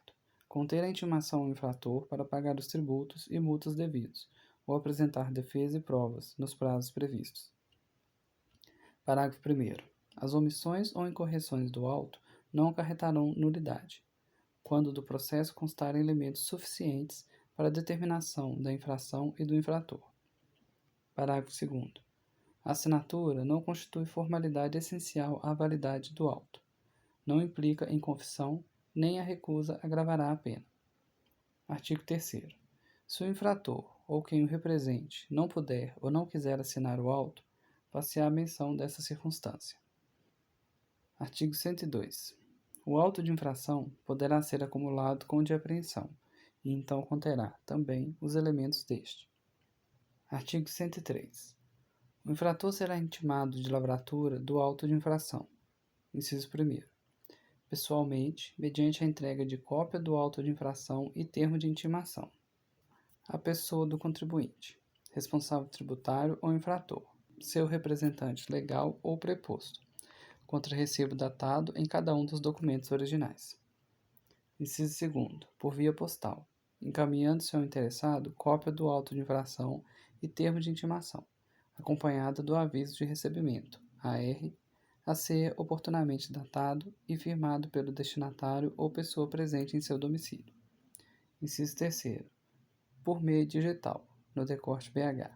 Conter a intimação ao infrator para pagar os tributos e multas devidos, ou apresentar defesa e provas, nos prazos previstos. Parágrafo 1º. As omissões ou incorreções do auto não acarretarão nulidade, quando do processo constarem elementos suficientes para a determinação da infração e do infrator. Parágrafo 2º. A assinatura não constitui formalidade essencial à validade do auto. Não implica em confissão, nem a recusa agravará a pena. Artigo 3º. Se o infrator ou quem o represente não puder ou não quiser assinar o auto, far-se-á menção dessa circunstância. Artigo 102. O auto de infração poderá ser acumulado com o de apreensão, e então conterá, também, os elementos deste. Artigo 103. O infrator será intimado de lavratura do auto de infração. Inciso 1º. Pessoalmente, mediante a entrega de cópia do auto de infração e termo de intimação. A pessoa do contribuinte, responsável tributário ou infrator, seu representante legal ou preposto, contra recibo datado em cada um dos documentos originais. Inciso 2º. Por via postal, encaminhando-se ao interessado cópia do auto de infração e termo de intimação, acompanhada do aviso de recebimento, AR, a ser oportunamente datado e firmado pelo destinatário ou pessoa presente em seu domicílio. Inciso terceiro, por meio digital, no recorte BH.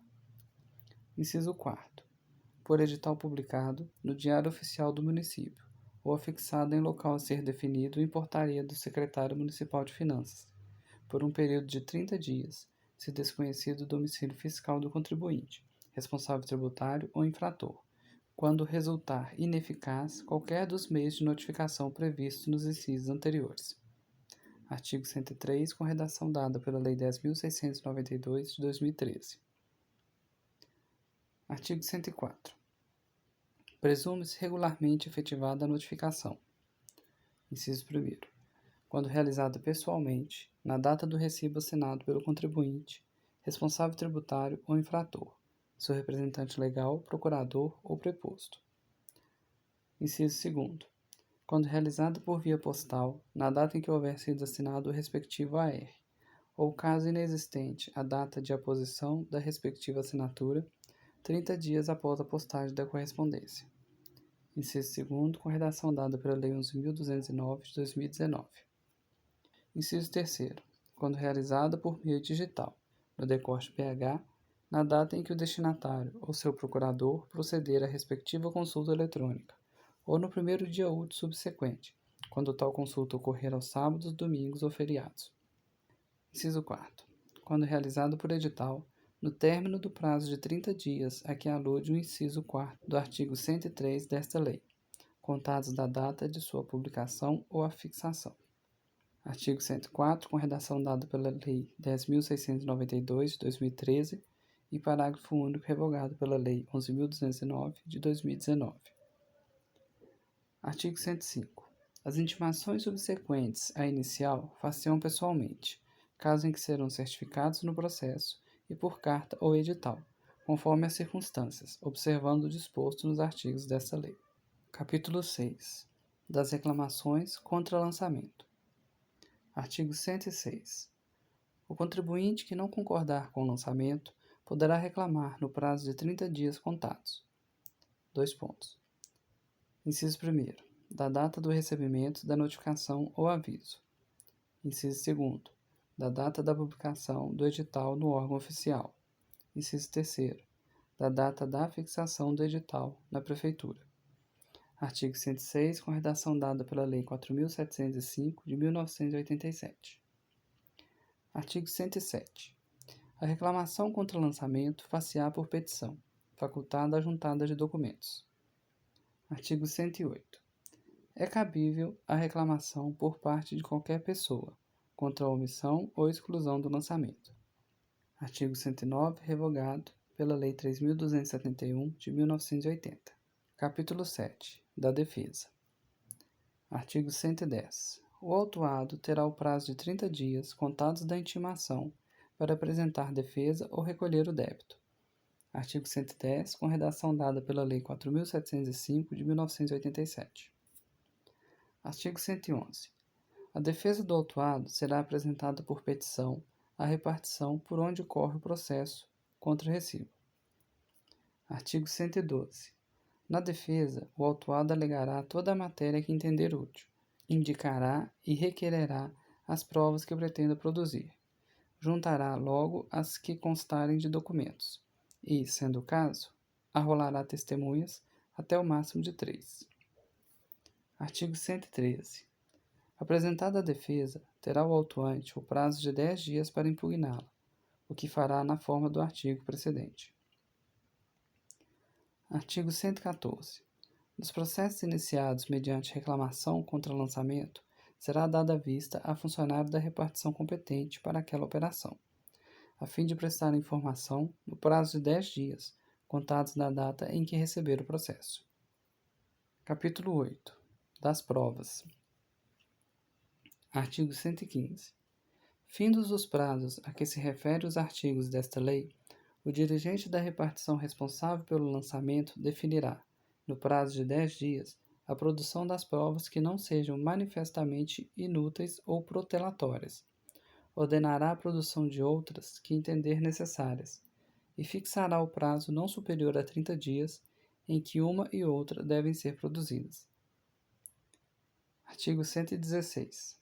Inciso quarto, por edital publicado no Diário Oficial do Município, ou afixado em local a ser definido em portaria do Secretário Municipal de Finanças, por um período de 30 dias, se desconhecido o domicílio fiscal do contribuinte, responsável tributário ou infrator, quando resultar ineficaz qualquer dos meios de notificação previstos nos incisos anteriores. Artigo 103, com redação dada pela Lei 10.692, de 2013. Artigo 104. Presume-se regularmente efetivada a notificação. Inciso 1º. Quando realizada pessoalmente, na data do recibo assinado pelo contribuinte, responsável tributário ou infrator, seu representante legal, procurador ou preposto. Inciso 2º. Quando realizada por via postal, na data em que houver sido assinado o respectivo AR, ou caso inexistente a data de aposição da respectiva assinatura, 30 dias após a postagem da correspondência. Inciso 2º, com redação dada pela Lei 11.209, de 2019. Inciso 3º, quando realizada por meio digital, no recorte PH, na data em que o destinatário ou seu procurador proceder à respectiva consulta eletrônica, ou no primeiro dia útil subsequente, quando tal consulta ocorrer aos sábados, domingos ou feriados. Inciso 4º, quando realizado por edital, no término do prazo de 30 dias a que alude o inciso 4º do artigo 103 desta lei, contados da data de sua publicação ou afixação. Artigo 104, com redação dada pela Lei 10.692, de 2013, e parágrafo único revogado pela Lei 11.209, de 2019. Artigo 105. As intimações subsequentes à inicial far-se-ão pessoalmente, caso em que serão certificados no processo e por carta ou edital, conforme as circunstâncias, observando o disposto nos artigos desta lei. Capítulo 6. Das reclamações contra lançamento. Artigo 106. O contribuinte que não concordar com o lançamento poderá reclamar no prazo de 30 dias contados. 2 pontos. Inciso 1º. Da data do recebimento da notificação ou aviso. Inciso 2º. Da data da publicação do edital no órgão oficial. Inciso 3º. Da data da fixação do edital na Prefeitura. Artigo 106, com redação dada pela Lei 4.705, de 1987. Artigo 107. A reclamação contra lançamento far-se-á por petição, facultada a juntada de documentos. Artigo 108. É cabível a reclamação por parte de qualquer pessoa, contra a omissão ou exclusão do lançamento. Artigo 109, revogado pela Lei 3.271, de 1980. Capítulo 7. Da defesa. Artigo 110. O autuado terá o prazo de 30 dias, contados da intimação, para apresentar defesa ou recolher o débito. Artigo 110, com redação dada pela Lei 4.705, de 1987. Artigo 111. A defesa do autuado será apresentada por petição à repartição por onde corre o processo contra o recibo. Artigo 112. Na defesa, o autuado alegará toda a matéria que entender útil, indicará e requererá as provas que pretenda produzir, juntará logo as que constarem de documentos e, sendo o caso, arrolará testemunhas até o máximo de 3. Artigo 113. Apresentada a defesa, terá o autuante o prazo de 10 dias para impugná-la, o que fará na forma do artigo precedente. Artigo 114. Nos processos iniciados mediante reclamação contra lançamento, será dada vista a funcionário da repartição competente para aquela operação, a fim de prestar informação no prazo de 10 dias, contados da data em que receber o processo. Capítulo 8. Das provas. Artigo 115. Findos os prazos a que se referem os artigos desta lei, o dirigente da repartição responsável pelo lançamento definirá, no prazo de 10 dias, a produção das provas que não sejam manifestamente inúteis ou protelatórias. Ordenará a produção de outras que entender necessárias, e fixará o prazo não superior a 30 dias em que uma e outra devem ser produzidas. Artigo 116.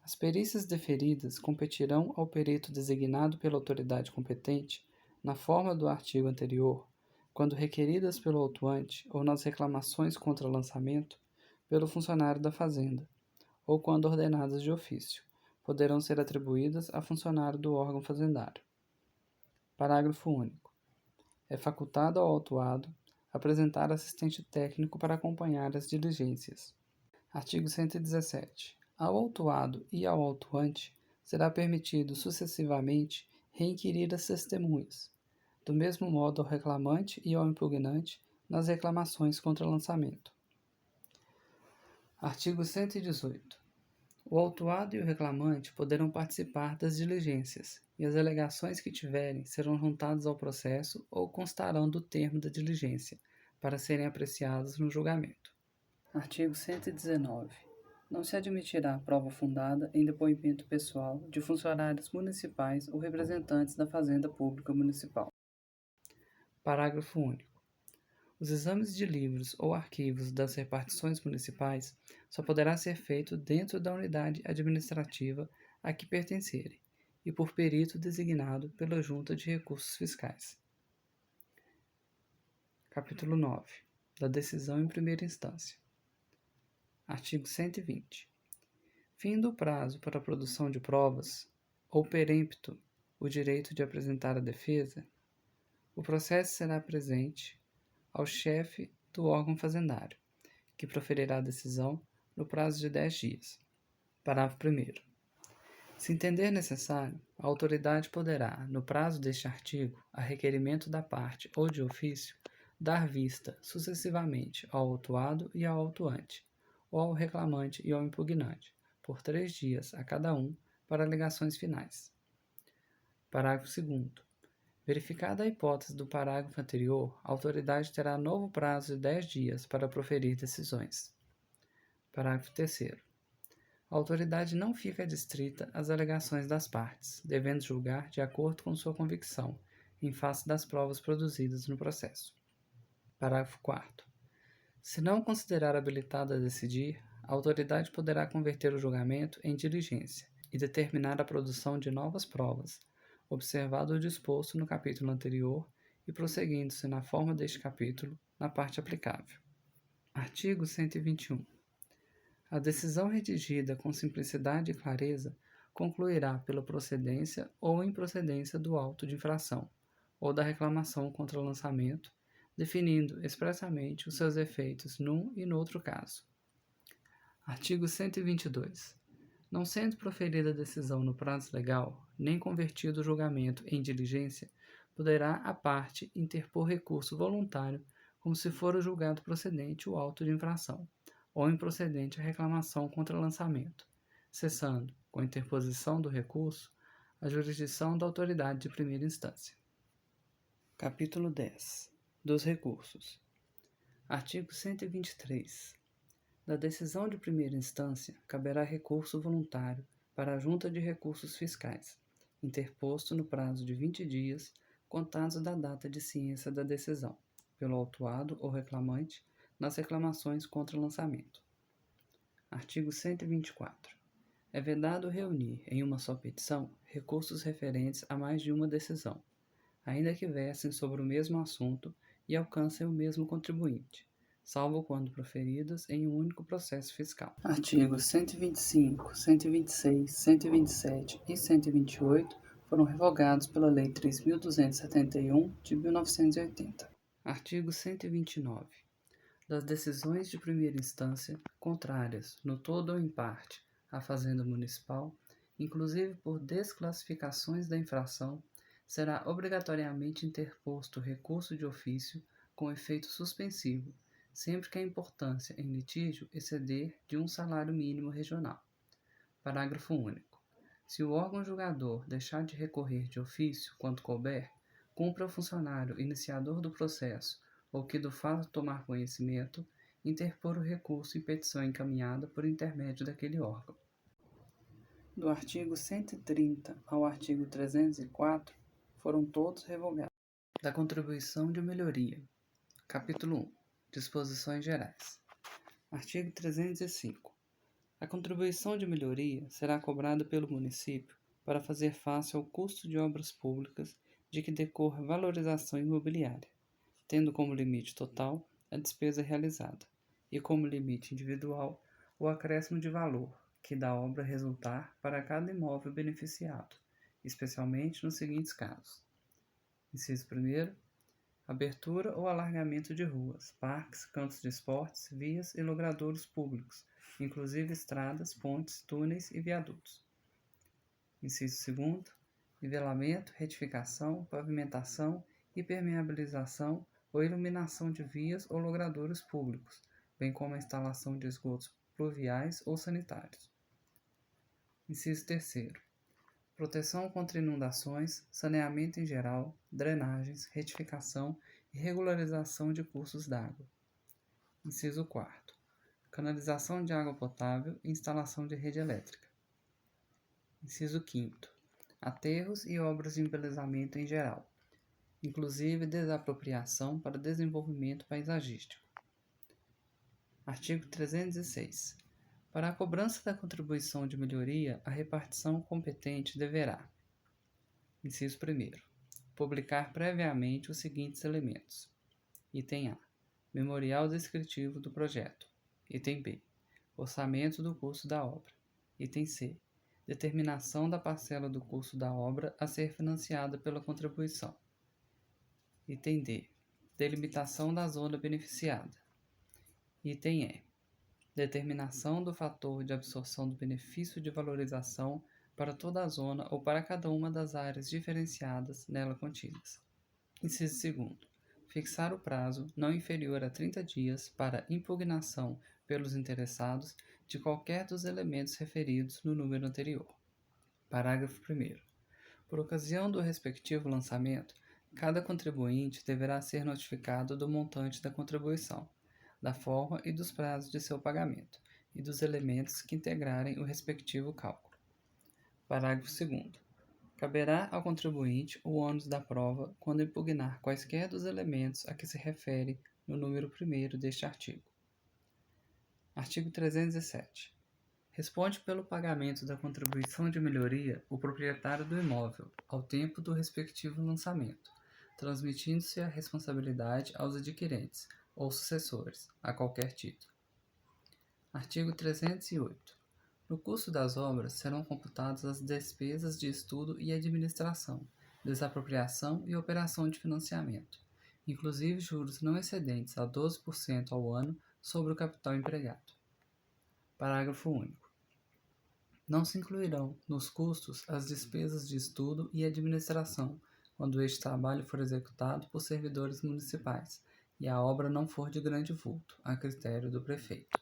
As perícias deferidas competirão ao perito designado pela autoridade competente, na forma do artigo anterior, quando requeridas pelo autuante ou nas reclamações contra lançamento, pelo funcionário da Fazenda, ou quando ordenadas de ofício, poderão ser atribuídas a funcionário do órgão fazendário. Parágrafo único. É facultado ao autuado apresentar assistente técnico para acompanhar as diligências. Artigo 117. Ao autuado e ao autuante será permitido sucessivamente reinquirir as testemunhas, do mesmo modo ao reclamante e ao impugnante nas reclamações contra lançamento. Artigo 118. O autuado e o reclamante poderão participar das diligências, e as alegações que tiverem serão juntadas ao processo ou constarão do termo da diligência, para serem apreciadas no julgamento. Artigo 119. Não se admitirá prova fundada em depoimento pessoal de funcionários municipais ou representantes da Fazenda Pública Municipal. Parágrafo único. Os exames de livros ou arquivos das repartições municipais só poderá ser feito dentro da unidade administrativa a que pertencerem e por perito designado pela Junta de Recursos Fiscais. Capítulo 9. Da decisão em primeira instância. Artigo 120. Findo o prazo para a produção de provas, ou perempto o direito de apresentar a defesa, o processo será presente ao chefe do órgão fazendário, que proferirá a decisão no prazo de 10 dias. Parágrafo 1º. Se entender necessário, a autoridade poderá, no prazo deste artigo, a requerimento da parte ou de ofício, dar vista, sucessivamente, ao autuado e ao autuante, ou ao reclamante e ao impugnante, por 3 dias a cada um, para alegações finais. Parágrafo 2º. Verificada a hipótese do parágrafo anterior, a autoridade terá novo prazo de 10 dias para proferir decisões. Parágrafo 3º. A autoridade não fica adstrita às alegações das partes, devendo julgar de acordo com sua convicção, em face das provas produzidas no processo. Parágrafo 4º. Se não considerar habilitada a decidir, a autoridade poderá converter o julgamento em diligência e determinar a produção de novas provas, observado o disposto no capítulo anterior e prosseguindo-se na forma deste capítulo, na parte aplicável. Artigo 121. A decisão redigida com simplicidade e clareza concluirá pela procedência ou improcedência do auto de infração ou da reclamação contra o lançamento, definindo expressamente os seus efeitos num e no outro caso. Artigo 122. Não sendo proferida a decisão no prazo legal, nem convertido o julgamento em diligência, poderá a parte interpor recurso voluntário como se for o julgado procedente o auto de infração, ou improcedente a reclamação contra lançamento, cessando, com a interposição do recurso, a jurisdição da autoridade de primeira instância. Capítulo 10. Dos recursos. Artigo 123. Da decisão de primeira instância, caberá recurso voluntário para a Junta de Recursos Fiscais, interposto no prazo de 20 dias, contados da data de ciência da decisão, pelo autuado ou reclamante, nas reclamações contra lançamento. Artigo 124. É vedado reunir, em uma só petição, recursos referentes a mais de uma decisão, ainda que versem sobre o mesmo assunto e alcancem o mesmo contribuinte, salvo quando proferidas em um único processo fiscal. Artigos 125, 126, 127 e 128 foram revogados pela Lei 3.271, de 1980. Artigo 129. Das decisões de primeira instância contrárias, no todo ou em parte, à Fazenda Municipal, inclusive por desclassificações da infração, será obrigatoriamente interposto recurso de ofício com efeito suspensivo, sempre que a importância em litígio exceder de um salário mínimo regional. Parágrafo único. Se o órgão julgador deixar de recorrer de ofício quando couber, cumpre ao funcionário iniciador do processo ou que do fato tomar conhecimento, interpor o recurso em petição encaminhada por intermédio daquele órgão. Do artigo 130 ao artigo 304, foram todos revogados. Da contribuição de melhoria. Capítulo 1. Disposições gerais. Artigo 305. A contribuição de melhoria será cobrada pelo município para fazer face ao custo de obras públicas de que decorra valorização imobiliária, tendo como limite total a despesa realizada e como limite individual o acréscimo de valor que da obra resultar para cada imóvel beneficiado, especialmente nos seguintes casos. Inciso 1º, abertura ou alargamento de ruas, parques, campos de esportes, vias e logradouros públicos, inclusive estradas, pontes, túneis e viadutos. Inciso 2º, nivelamento, retificação, pavimentação, impermeabilização ou iluminação de vias ou logradouros públicos, bem como a instalação de esgotos pluviais ou sanitários. Inciso 3º, proteção contra inundações, saneamento em geral, drenagens, retificação e regularização de cursos d'água. Inciso 4º, canalização de água potável e instalação de rede elétrica. Inciso 5º, aterros e obras de embelezamento em geral, inclusive desapropriação para desenvolvimento paisagístico. Artigo 306. Para a cobrança da contribuição de melhoria, a repartição competente deverá: inciso 1º, publicar previamente os seguintes elementos. Item A. Memorial descritivo do projeto. Item B. Orçamento do custo da obra. Item C. Determinação da parcela do custo da obra a ser financiada pela contribuição. Item D. Delimitação da zona beneficiada. Item E. Determinação do fator de absorção do benefício de valorização para toda a zona ou para cada uma das áreas diferenciadas nela contidas. Inciso 2º. Fixar o prazo não inferior a 30 dias para impugnação pelos interessados de qualquer dos elementos referidos no número anterior. Parágrafo 1º. Por ocasião do respectivo lançamento, cada contribuinte deverá ser notificado do montante da contribuição, da forma e dos prazos de seu pagamento, e dos elementos que integrarem o respectivo cálculo. Parágrafo 2º. Caberá ao contribuinte o ônus da prova quando impugnar quaisquer dos elementos a que se refere no número 1º deste artigo. Artigo 307. Responde pelo pagamento da contribuição de melhoria o proprietário do imóvel, ao tempo do respectivo lançamento, transmitindo-se a responsabilidade aos adquirentes ou sucessores, a qualquer título. Artigo 308. No custo das obras serão computadas as despesas de estudo e administração, desapropriação e operação de financiamento, inclusive juros não excedentes a 12% ao ano sobre o capital empregado. Parágrafo único. Não se incluirão nos custos as despesas de estudo e administração, quando este trabalho for executado por servidores municipais e a obra não for de grande vulto, a critério do prefeito.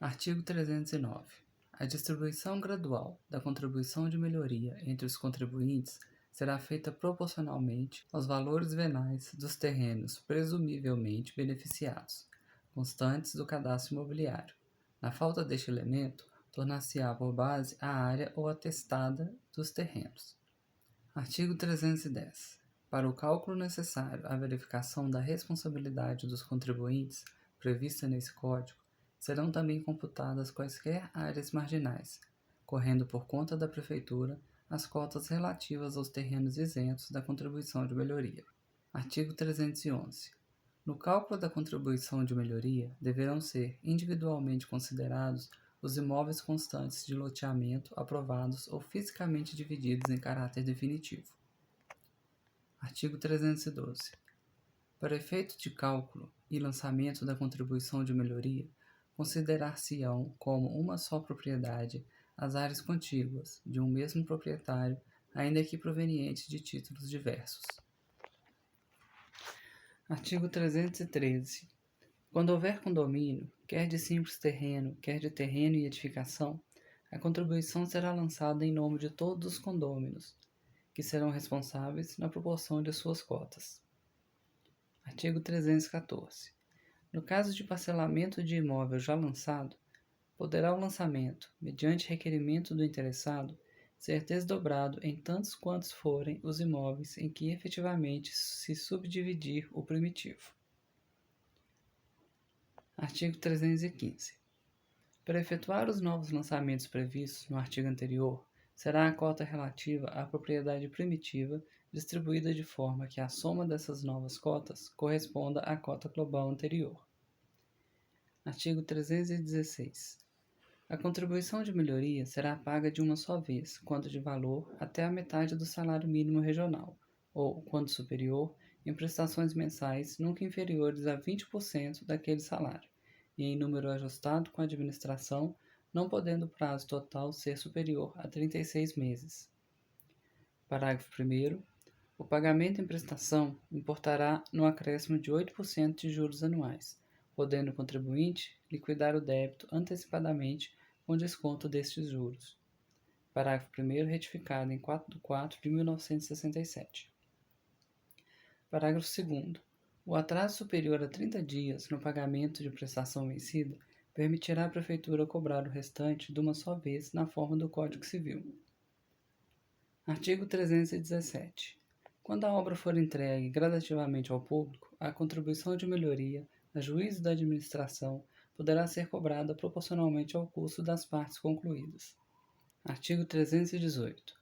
Artigo 309. A distribuição gradual da contribuição de melhoria entre os contribuintes será feita proporcionalmente aos valores venais dos terrenos presumivelmente beneficiados, constantes do cadastro imobiliário. Na falta deste elemento, tornar-se-á por base a área ou atestada dos terrenos. Artigo 310. Para o cálculo necessário à verificação da responsabilidade dos contribuintes, prevista nesse Código, serão também computadas quaisquer áreas marginais, correndo por conta da Prefeitura as cotas relativas aos terrenos isentos da contribuição de melhoria. Artigo 311. No cálculo da contribuição de melhoria, deverão ser individualmente considerados os imóveis constantes de loteamento aprovados ou fisicamente divididos em caráter definitivo. Artigo 312. Para efeito de cálculo e lançamento da contribuição de melhoria, considerar-se-ão como uma só propriedade as áreas contíguas de um mesmo proprietário, ainda que provenientes de títulos diversos. Artigo 313. Quando houver condomínio, quer de simples terreno, quer de terreno e edificação, a contribuição será lançada em nome de todos os condôminos, que serão responsáveis na proporção de suas cotas. Artigo 314. No caso de parcelamento de imóvel já lançado, poderá o lançamento, mediante requerimento do interessado, ser desdobrado em tantos quantos forem os imóveis em que efetivamente se subdividir o primitivo. Artigo 315. Para efetuar os novos lançamentos previstos no artigo anterior, será a cota relativa à propriedade primitiva distribuída de forma que a soma dessas novas cotas corresponda à cota global anterior. Artigo 316. A contribuição de melhoria será paga de uma só vez, quando de valor, até a metade do salário mínimo regional, ou, quando superior, em prestações mensais nunca inferiores a 20% daquele salário, e em número ajustado com a administração, não podendo o prazo total ser superior a 36 meses. Parágrafo 1º. O pagamento em prestação importará no acréscimo de 8% de juros anuais, podendo o contribuinte liquidar o débito antecipadamente com desconto destes juros. Parágrafo 1º retificado em 4/4/1967. Parágrafo 2º. O atraso superior a 30 dias no pagamento de prestação vencida permitirá à Prefeitura cobrar o restante de uma só vez na forma do Código Civil. Artigo 317. Quando a obra for entregue gradativamente ao público, a contribuição de melhoria, a juízo da administração, poderá ser cobrada proporcionalmente ao custo das partes concluídas. Artigo 318.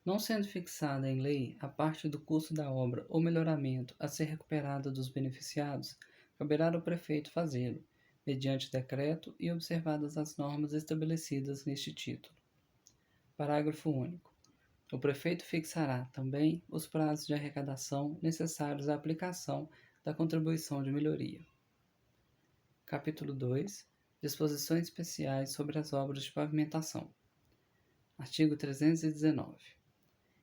Não sendo fixada em lei a parte do custo da obra ou melhoramento a ser recuperada dos beneficiados, caberá ao prefeito fazê-lo, mediante decreto e observadas as normas estabelecidas neste título. Parágrafo único. O prefeito fixará também os prazos de arrecadação necessários à aplicação da contribuição de melhoria. Capítulo 2. Disposições especiais sobre as obras de pavimentação. Artigo 319.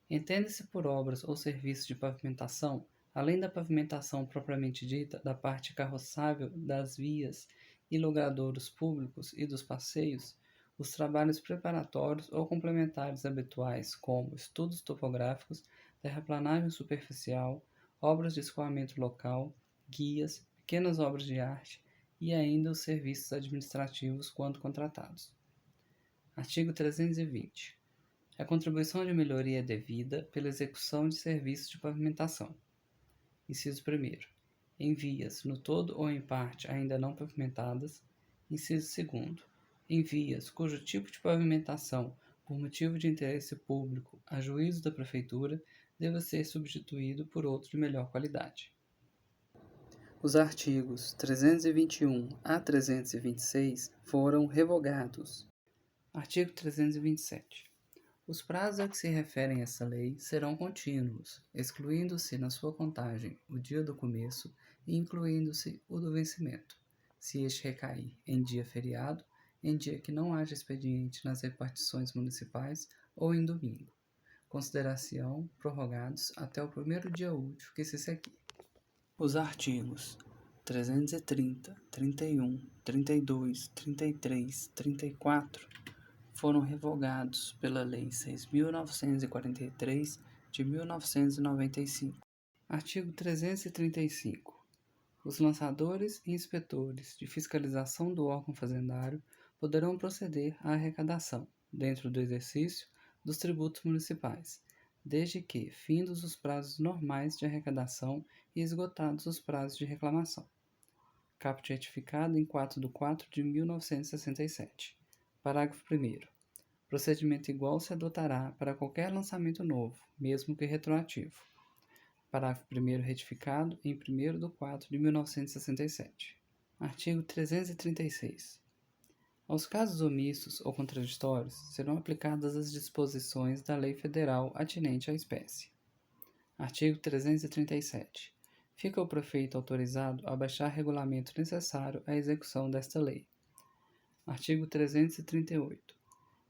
Entende-se por obras ou serviços de pavimentação, além da pavimentação propriamente dita da parte carroçável das vias e logradouros públicos e dos passeios, os trabalhos preparatórios ou complementares habituais, como estudos topográficos, terraplanagem superficial, obras de escoamento local, guias, pequenas obras de arte e ainda os serviços administrativos quando contratados. Artigo 320. A contribuição de melhoria é devida pela execução de serviços de pavimentação. Inciso 1º. Em vias, no todo ou em parte ainda não pavimentadas. Inciso 2º. Em vias cujo tipo de pavimentação, por motivo de interesse público, a juízo da Prefeitura, deva ser substituído por outro de melhor qualidade. Os artigos 321 a 326 foram revogados. Artigo 327. Os prazos a que se referem essa lei serão contínuos, excluindo-se na sua contagem o dia do começo e incluindo-se o do vencimento, se este recair em dia feriado, em dia que não haja expediente nas repartições municipais ou em domingo. Consideração prorrogados até o primeiro dia útil que se seguir. Os artigos 330, 31, 32, 33, 34 foram revogados pela Lei 6.943 de 1995. Artigo 335. Os lançadores e inspetores de fiscalização do órgão fazendário poderão proceder à arrecadação, dentro do exercício, dos tributos municipais, desde que findos os prazos normais de arrecadação e esgotados os prazos de reclamação. Caput retificado em 4/4/1967. Parágrafo 1º. Procedimento igual se adotará para qualquer lançamento novo, mesmo que retroativo. Parágrafo 1º retificado em 1/4/1967. Artigo 336. Aos casos omissos ou contraditórios serão aplicadas as disposições da lei federal atinente à espécie. Artigo 337. Fica o prefeito autorizado a baixar regulamento necessário à execução desta lei. Artigo 338.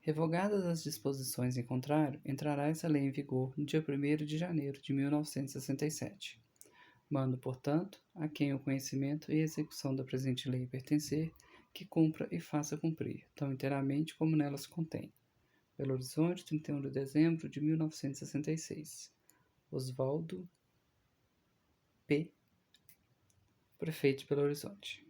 Revogadas as disposições em contrário, entrará essa lei em vigor no dia 1º de janeiro de 1967. Mando, portanto, a quem o conhecimento e execução da presente lei pertencer, que cumpra e faça cumprir, tão inteiramente como nela se contém. Belo Horizonte, 31 de dezembro de 1966. Oswaldo P., Prefeito de Belo Horizonte.